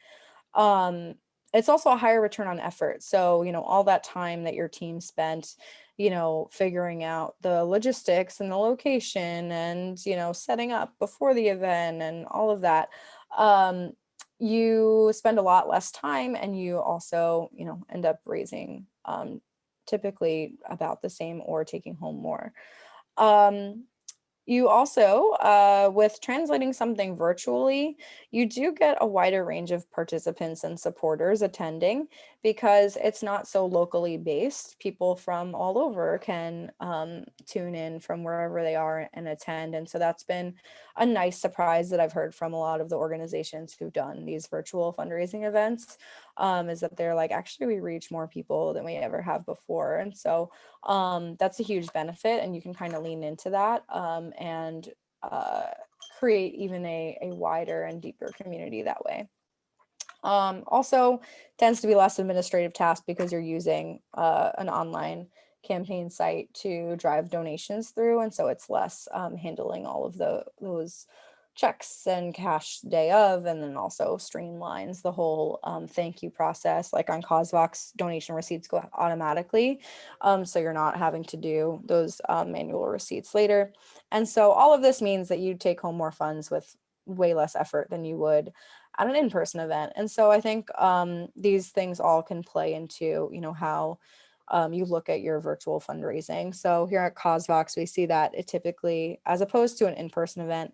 It's also a higher return on effort. So, all that time that your team spent, figuring out the logistics and the location and, setting up before the event and all of that, you spend a lot less time, and you also, end up raising typically about the same or taking home more. You also, with translating something virtually, you do get a wider range of participants and supporters attending because it's not so locally based. People from all over can tune in from wherever they are and attend. And so that's been a nice surprise that I've heard from a lot of the organizations who've done these virtual fundraising events, is that they're like, actually, we reach more people than we ever have before. And so that's a huge benefit, and you can kind of lean into that and create even a wider and deeper community that way. Also tends to be less administrative task because you're using an online campaign site to drive donations through, and so it's less handling all of those checks and cash day of, and then also streamlines the whole thank you process. Like on CauseVox, donation receipts go automatically, so you're not having to do those manual receipts later. And so all of this means that you take home more funds with way less effort than you would at an in-person event. And so I think these things all can play into, how you look at your virtual fundraising. So here at CauseVox, we see that it typically, as opposed to an in-person event,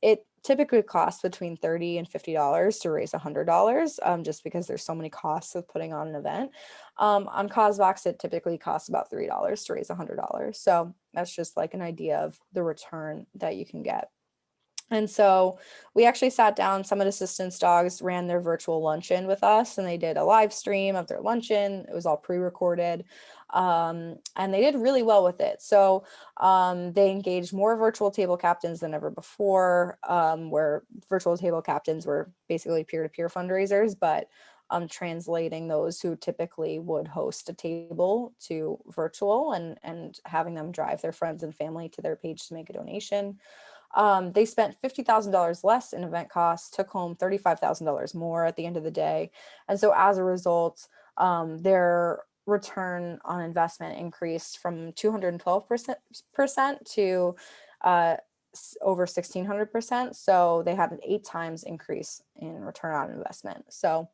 it typically costs between $30 and $50 to raise $100, just because there's so many costs of putting on an event. On CauseVox, it typically costs about $3 to raise $100. So that's just like an idea of the return that you can get. And so we actually sat down, Summit Assistance Dogs ran their virtual luncheon with us, and they did a live stream of their luncheon. It was all pre-recorded, and they did really well with it. So they engaged more virtual table captains than ever before, where virtual table captains were basically peer-to-peer fundraisers, but translating those who typically would host a table to virtual, and having them drive their friends and family to their page to make a donation. They spent $50,000 less in event costs, took home $35,000 more at the end of the day. And so as a result, their return on investment increased from 212% to over 1,600%. So they had an 8 times increase in return on investment. So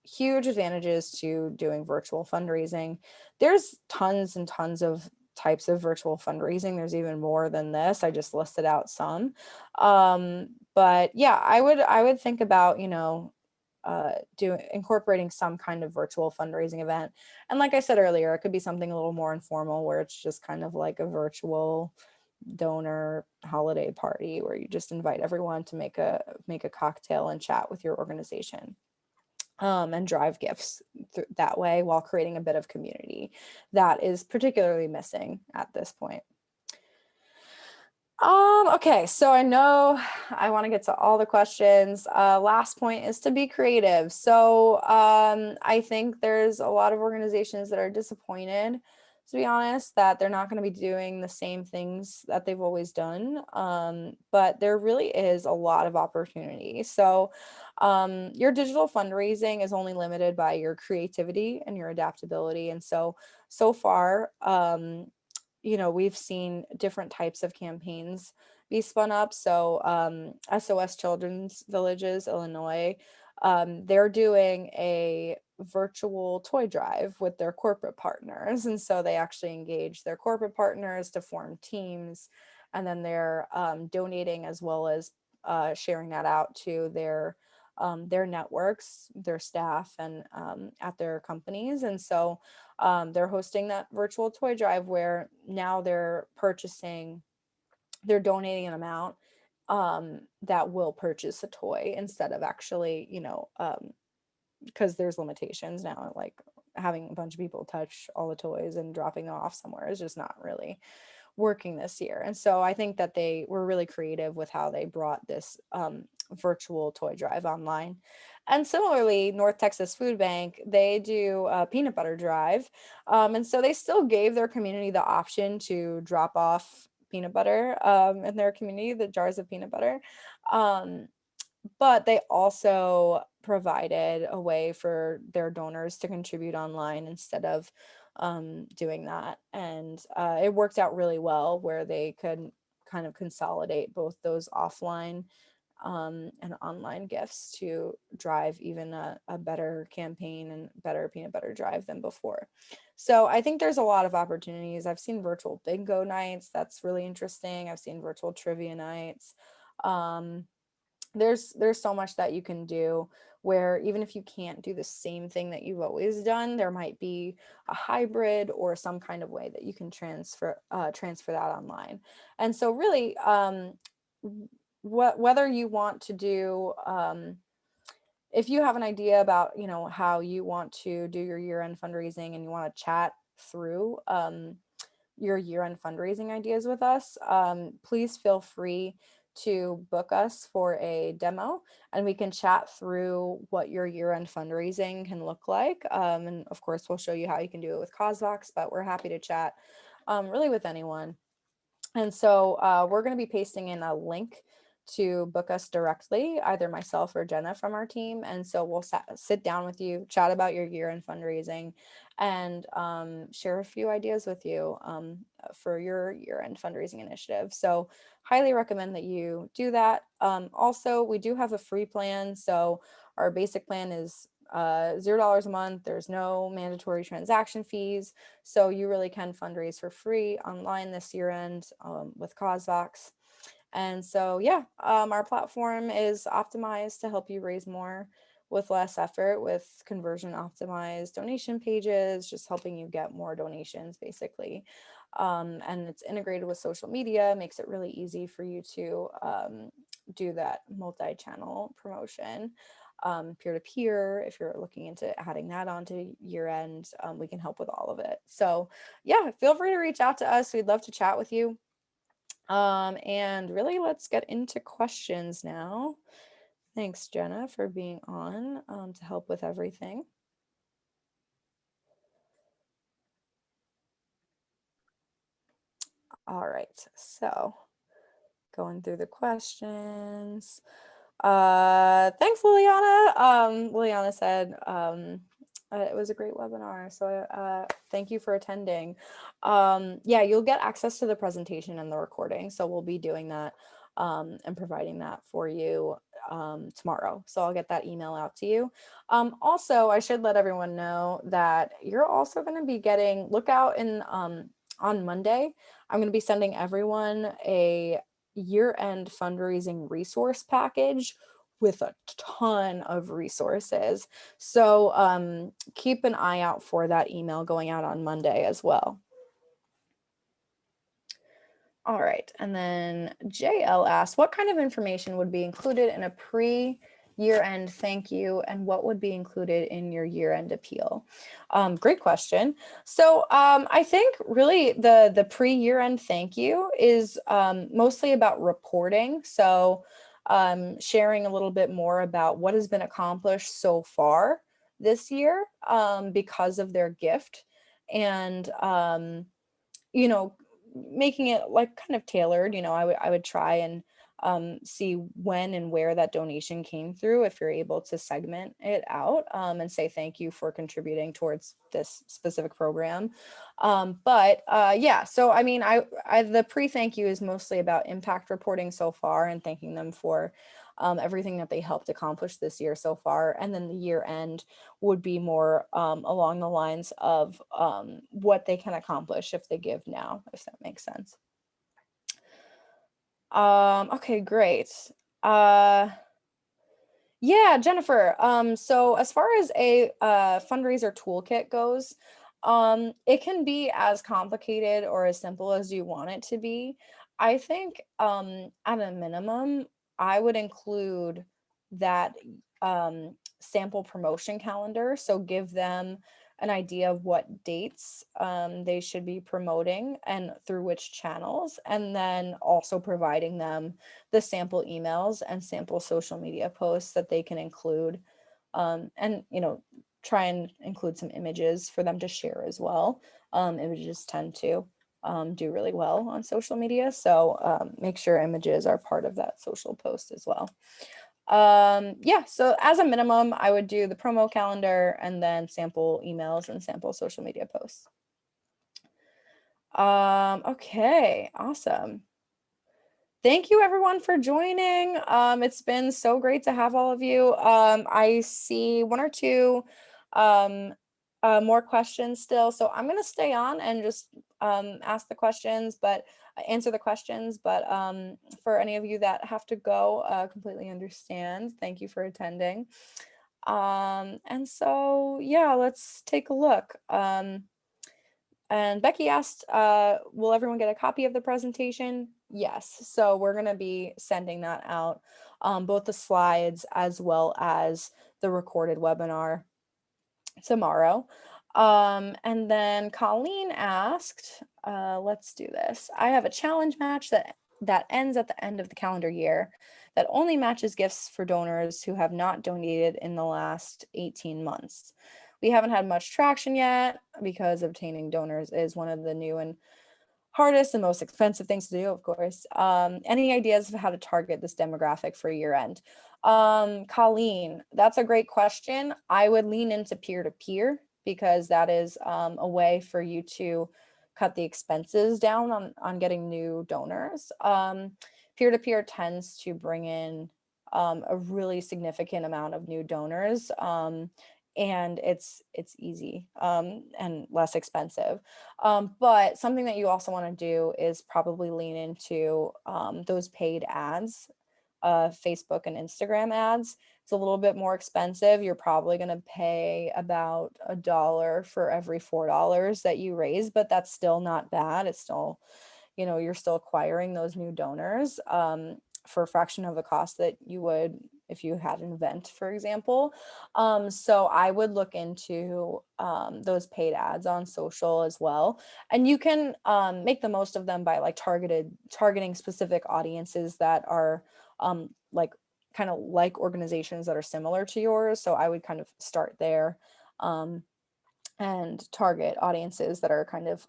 Huge advantages to doing virtual fundraising. There's tons and tons of types of virtual fundraising. There's even more than this. I just listed out some. But yeah, I would think about, incorporating some kind of virtual fundraising event. And like I said earlier, it could be something a little more informal where it's just kind of like a virtual donor holiday party where you just invite everyone to make a cocktail and chat with your organization. And drive gifts that way while creating a bit of community that is particularly missing at this point. Okay, so I know I want to get to all the questions. Last point is to be creative. So I think there's a lot of organizations that are disappointed, to be honest, that they're not going to be doing the same things that they've always done. But there really is a lot of opportunity. So your digital fundraising is only limited by your creativity and your adaptability. And so far, we've seen different types of campaigns be spun up. So SOS Children's Villages, Illinois, they're doing a virtual toy drive with their corporate partners. And so they actually engage their corporate partners to form teams. And then they're donating as well as sharing that out to their networks, their staff, and at their companies. And so they're hosting that virtual toy drive where now they're donating an amount that will purchase a toy instead of actually, because there's limitations now, like having a bunch of people touch all the toys and dropping them off somewhere is just not really working this year. And so I think that they were really creative with how they brought this virtual toy drive online. And similarly, North Texas Food Bank, they do a peanut butter drive. And so they still gave their community the option to drop off peanut butter in their community, the jars of peanut butter. But they also provided a way for their donors to contribute online instead of doing that. And it worked out really well where they could kind of consolidate both those offline and online gifts to drive even a better campaign and better peanut butter drive than before. So I think there's a lot of opportunities. I've seen virtual bingo nights. That's really interesting. I've seen virtual trivia nights. There's so much that you can do where even if you can't do the same thing that you've always done, there might be a hybrid or some kind of way that you can transfer that online. And so really whether you want to do if you have an idea about how you want to do your year-end fundraising and you want to chat through your year-end fundraising ideas with us, please feel free to book us for a demo and we can chat through what your year-end fundraising can look like. And of course, we'll show you how you can do it with CauseVox, but we're happy to chat really with anyone. And so we're going to be pasting in a link to book us directly, either myself or Jenna from our team. And so we'll sit down with you, chat about your year-end fundraising, and share a few ideas with you for your year-end fundraising initiative. So highly recommend that you do that. Also, we do have a free plan. So our basic plan is $0 a month. There's no mandatory transaction fees. So you really can fundraise for free online this year end with CauseVox. And so, yeah, our platform is optimized to help you raise more with less effort, with conversion optimized donation pages, just helping you get more donations basically. And it's integrated with social media, makes it really easy for you to do that multi-channel promotion. Peer-to-peer, if you're looking into adding that onto year end, we can help with all of it. So yeah, feel free to reach out to us. We'd love to chat with you. And really, let's get into questions now. Thanks, Jenna, for being on to help with everything. All right, so going through the questions. Thanks, Liliana. Liliana said it was a great webinar, so thank you for attending. Yeah, you'll get access to the presentation and the recording, so we'll be doing that and providing that for you tomorrow. So I'll get that email out to you. Also, I should let everyone know that you're also going to be getting, look out in on Monday, I'm going to be sending everyone a year-end fundraising resource package with a ton of resources. So keep an eye out for that email going out on Monday as well. All right, and then JL asked, what kind of information would be included in a pre-year-end thank you, and what would be included in your year-end appeal? Great question. So I think really the pre-year-end thank you is mostly about reporting. So sharing a little bit more about what has been accomplished so far this year because of their gift, and you know, making it like kind of tailored. I would try and see when and where that donation came through, if you're able to segment it out, and say thank you for contributing towards this specific program. But yeah, so I mean, the pre-thank you is mostly about impact reporting so far and thanking them for everything that they helped accomplish this year so far. And then the year end would be more along the lines of what they can accomplish if they give now, if that makes sense. Okay, great. Yeah, Jennifer. So as far as a fundraiser toolkit goes, it can be as complicated or as simple as you want it to be. I think at a minimum, I would include that sample promotion calendar. So give them an idea of what dates they should be promoting and through which channels, and then also providing them the sample emails and sample social media posts that they can include, and try and include some images for them to share as well. Images tend to do really well on social media, so make sure images are part of that social post as well. Yeah, so as a minimum, I would do the promo calendar and then sample emails and sample social media posts. Okay, awesome. Thank you everyone for joining. It's been so great to have all of you. I see one or two more questions still, so I'm gonna stay on and just ask the questions, but answer the questions. But for any of you that have to go, completely understand. Thank you for attending. And so yeah, let's take a look. And Becky asked, will everyone get a copy of the presentation? Yes, so we're going to be sending that out, both the slides as well as the recorded webinar tomorrow. And then Colleen asked, let's do this. I have a challenge match that ends at the end of the calendar year that only matches gifts for donors who have not donated in the last 18 months. We haven't had much traction yet because obtaining donors is one of the new and hardest and most expensive things to do, of course. Any ideas of how to target this demographic for year end? Colleen, that's a great question. I would lean into peer-to-peer because that is a way for you to cut the expenses down on getting new donors. Peer-to-peer tends to bring in a really significant amount of new donors, and it's easy and less expensive. But something that you also want to do is probably lean into those paid ads, Facebook and Instagram ads. It's a little bit more expensive. You're probably going to pay about $1 for every $4 that you raise, but that's still not bad. It's still, you're still acquiring those new donors for a fraction of the cost that you would if you had an event, for example. So I would look into those paid ads on social as well. And you can make the most of them by like targeting specific audiences that are like kind of like organizations that are similar to yours. So I would kind of start there and target audiences that are kind of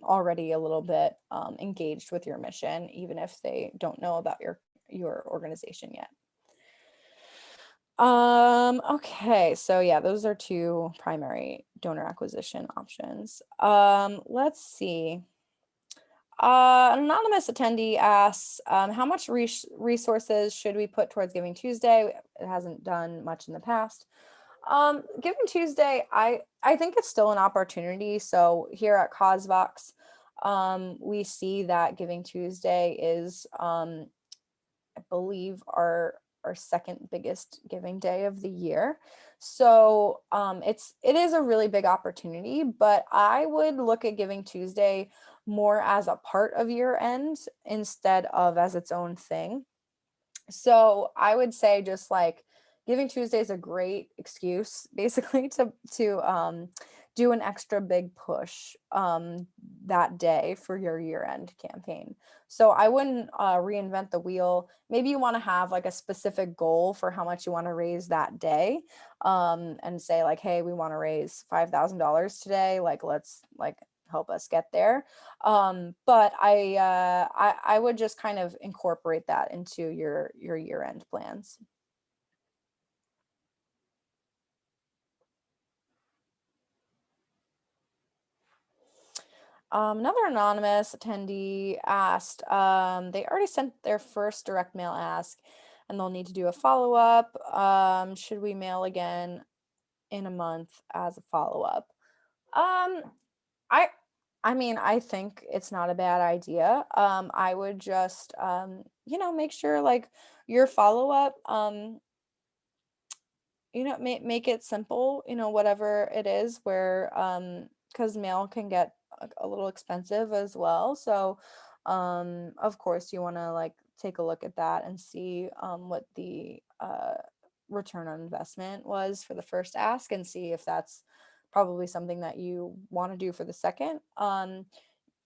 already a little bit engaged with your mission, even if they don't know about your organization yet. Okay, so yeah, those are two primary donor acquisition options. Let's see. An anonymous attendee asks, how much resources should we put towards Giving Tuesday? It hasn't done much in the past. Giving Tuesday, I think it's still an opportunity. So here at CauseVox, we see that Giving Tuesday is, I believe, our second biggest giving day of the year. So it is a really big opportunity, but I would look at Giving Tuesday more as a part of year end instead of as its own thing. So I would say just like Giving Tuesday is a great excuse basically to do an extra big push that day for your year-end campaign. So I wouldn't reinvent the wheel. Maybe you want to have like a specific goal for how much you want to raise that day, and say like, hey, we want to raise $5,000 today. Like, let's like help us get there. But I would just kind of incorporate that into your year-end plans. Another anonymous attendee asked, they already sent their first direct mail ask and they'll need to do a follow-up. Should we mail again in a month as a follow-up? Um, I I mean, I think it's not a bad idea. I would just make sure like your follow-up, make it simple, whatever it is, where because mail can get a little expensive as well. So of course you want to like take a look at that and see what the return on investment was for the first ask and see if that's probably something that you want to do for the second. I'm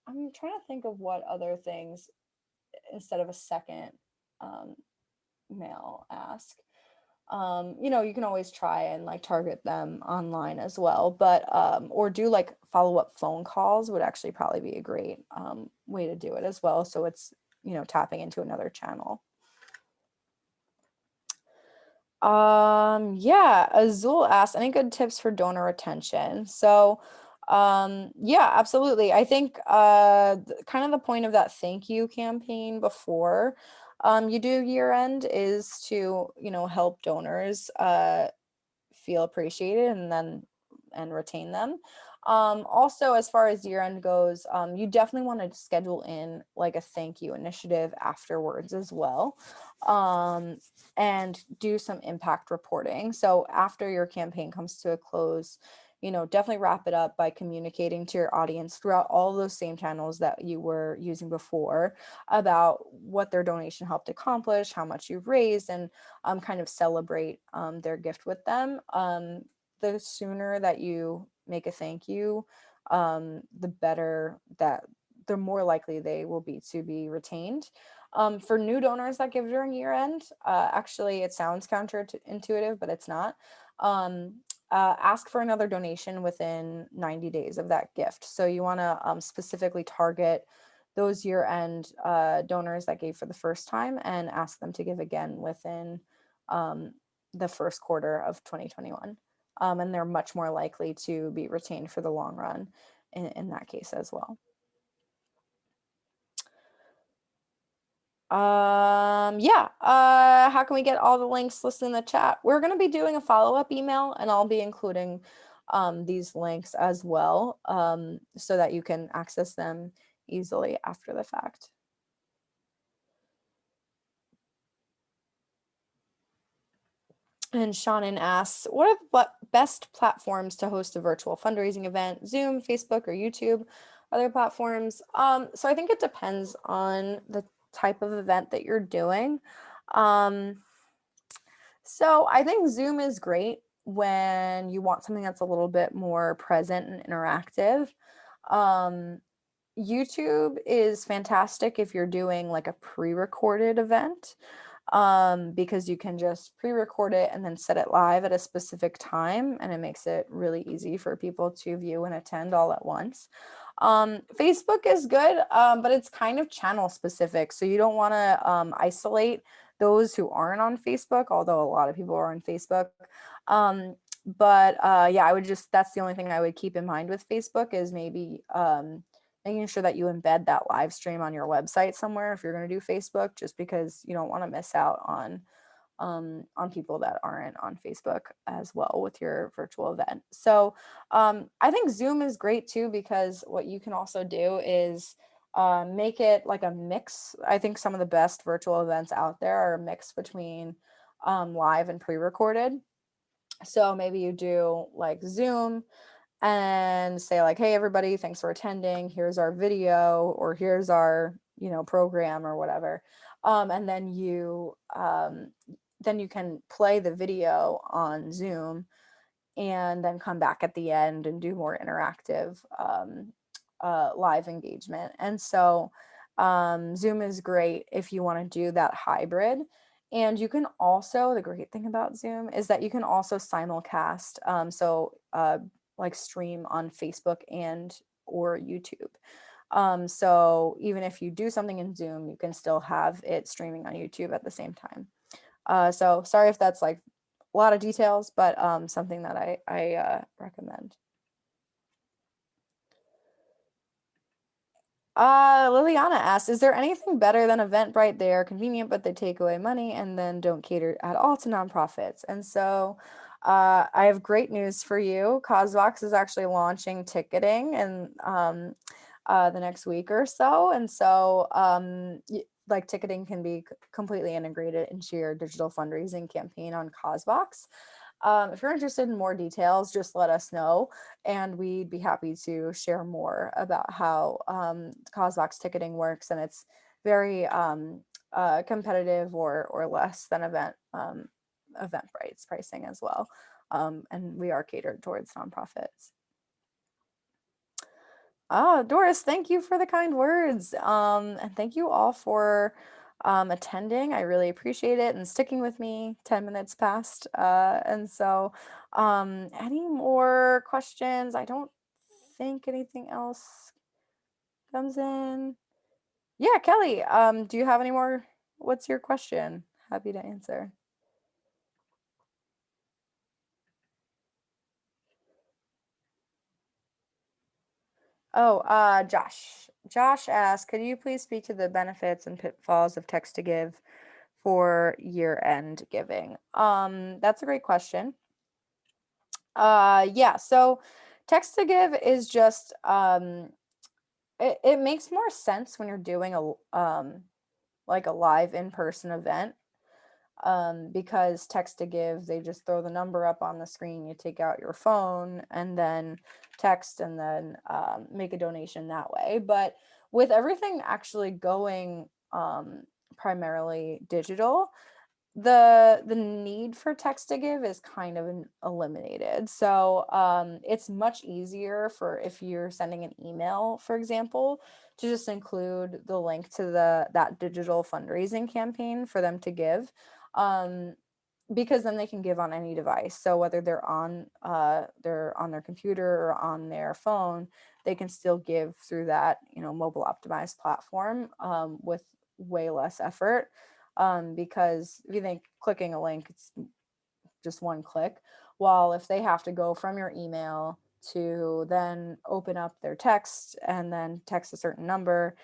trying to think of what other things instead of a second um, mail ask. You can always try and like target them online as well, but or do like follow-up phone calls would actually probably be a great way to do it as well. So it's, tapping into another channel. Yeah, Azul asked, any good tips for donor retention? So, yeah, absolutely. I think kind of the point of that thank you campaign before you do year end is to, help donors feel appreciated and retain them. Also, as far as year end goes, you definitely want to schedule in like a thank you initiative afterwards as well, and do some impact reporting. So after your campaign comes to a close, definitely wrap it up by communicating to your audience throughout all those same channels that you were using before about what their donation helped accomplish, how much you've raised, and kind of celebrate their gift with them. The sooner that you make a thank you, the better that the more likely they will be to be retained. For new donors that give during year end, actually it sounds counterintuitive, but it's not. Ask for another donation within 90 days of that gift. So you want to specifically target those year end donors that gave for the first time and ask them to give again within the first quarter of 2021. And they're much more likely to be retained for the long run in that case as well. Yeah. How can we get all the links listed in the chat? We're going to be doing a follow-up email and I'll be including these links as well, so that you can access them easily after the fact. And Shannon asks, what are the best platforms to host a virtual fundraising event? Zoom, Facebook, or YouTube? Other platforms? So I think it depends on the type of event that you're doing. So I think Zoom is great when you want something that's a little bit more present and interactive. YouTube is fantastic if you're doing like a pre-recorded event, because you can just pre-record it and then set it live at a specific time, and it makes it really easy for people to view and attend all at once. Facebook is good, but it's kind of channel specific, so you don't want to isolate those who aren't on Facebook, although a lot of people are on Facebook. But yeah, that's the only thing I would keep in mind with Facebook is maybe making sure that you embed that live stream on your website somewhere if you're going to do Facebook, just because you don't want to miss out on people that aren't on Facebook as well with your virtual event. So I think Zoom is great too, because what you can also do is make it like a mix. I think some of the best virtual events out there are a mix between live and pre-recorded. So maybe you do like Zoom and say like, hey, everybody, thanks for attending. Here's our video, or here's our, program or whatever. And then you can play the video on Zoom and then come back at the end and do more interactive live engagement. And so Zoom is great if you want to do that hybrid. And you can also, the great thing about Zoom is that you can also simulcast. Like stream on Facebook and or YouTube. So even if you do something in Zoom, you can still have it streaming on YouTube at the same time. So sorry if that's like a lot of details, but something that I recommend. Liliana asks, is there anything better than Eventbrite? They are convenient, but they take away money and then don't cater at all to nonprofits. And so I have great news for you. Cosvox is actually launching ticketing in the next week or so. And so like ticketing can be completely integrated into your digital fundraising campaign on Cosvox. If you're interested in more details, just let us know, and we'd be happy to share more about how Cosvox ticketing works. And it's very competitive or less than Eventbrite's pricing as well. And we are catered towards nonprofits. Doris, thank you for the kind words. And thank you all for attending. I really appreciate it and sticking with me 10 minutes past. And so any more questions? I don't think anything else comes in. Yeah, Kelly, do you have any more? What's your question? Happy to answer. Oh, Josh. Josh asked, could you please speak to the benefits and pitfalls of text to give for year-end giving? That's a great question. Yeah, so text to give is just it makes more sense when you're doing a like a live in-person event, because text to give, they just throw the number up on the screen, you take out your phone and then text and then make a donation that way. But with everything actually going primarily digital, the need for text to give is kind of eliminated. So it's much easier for, if you're sending an email, for example, to just include the link to that digital fundraising campaign for them to give, because then they can give on any device. So whether they're on their computer or on their phone, they can still give through that mobile optimized platform with way less effort. Because if you think clicking a link, it's just one click. While if they have to go from your email to then open up their text and then text a certain number,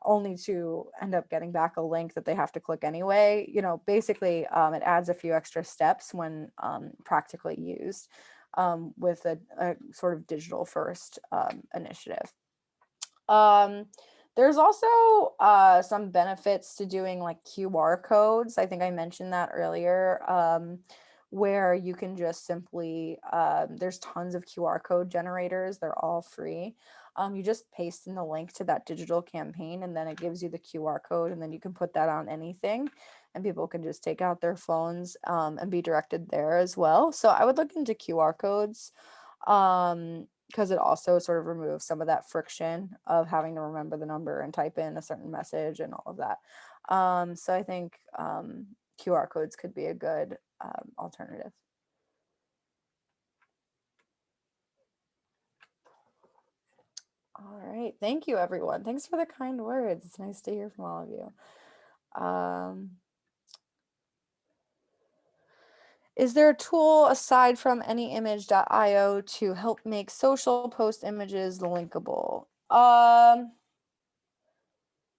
only to end up getting back a link that they have to click anyway, basically it adds a few extra steps when practically used with a sort of digital first initiative. There's also some benefits to doing like QR codes. I think I mentioned that earlier, where you can just simply, there's tons of QR code generators. They're all free. You just paste in the link to that digital campaign and then it gives you the QR code, and then you can put that on anything and people can just take out their phones and be directed there as well. So I would look into QR codes. Because it also sort of removes some of that friction of having to remember the number and type in a certain message and all of that. So I think QR codes could be a good alternative. All right. Thank you, everyone. Thanks for the kind words. It's nice to hear from all of you. Is there a tool aside from anyimage.io to help make social post images linkable?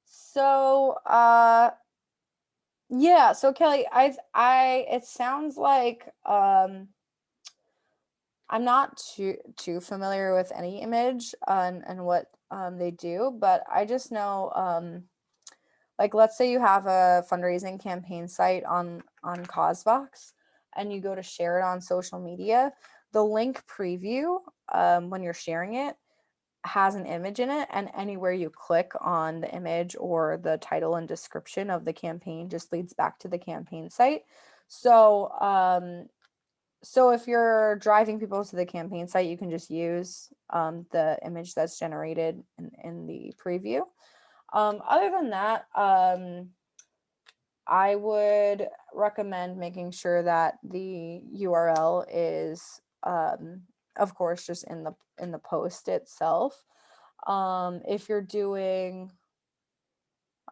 So, yeah, so Kelly, it sounds like, I'm not too familiar with any image and what they do, but I just know, like, let's say you have a fundraising campaign site on Causevox and you go to share it on social media, the link preview, when you're sharing it, has an image in it, and anywhere you click on the image or the title and description of the campaign just leads back to the campaign site. So so if you're driving people to the campaign site, you can just use the image that's generated in the preview. Other than that, I would recommend making sure that the URL is, of course, just in the post itself. If you're doing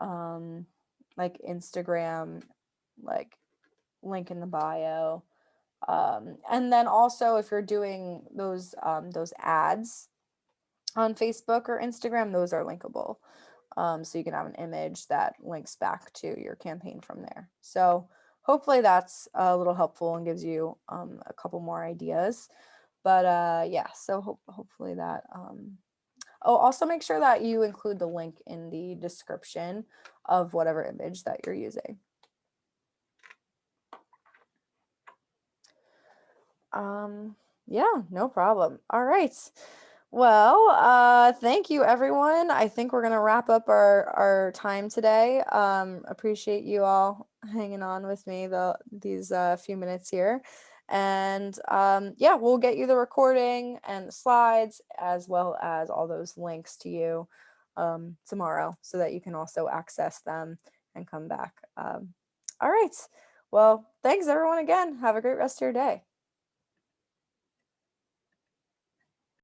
like Instagram, like link in the bio, and then also if you're doing those ads on Facebook or Instagram, those are linkable. So you can have an image that links back to your campaign from there. So hopefully that's a little helpful and gives you a couple more ideas. But yeah, so hopefully that. Oh, also make sure that you include the link in the description of whatever image that you're using. Yeah, no problem. All right. Well, thank you everyone. I think we're gonna wrap up our time today. Appreciate you all hanging on with me these few minutes here. And yeah, we'll get you the recording and the slides as well as all those links to you tomorrow so that you can also access them and come back. All right. Well, thanks everyone again. Have a great rest of your day.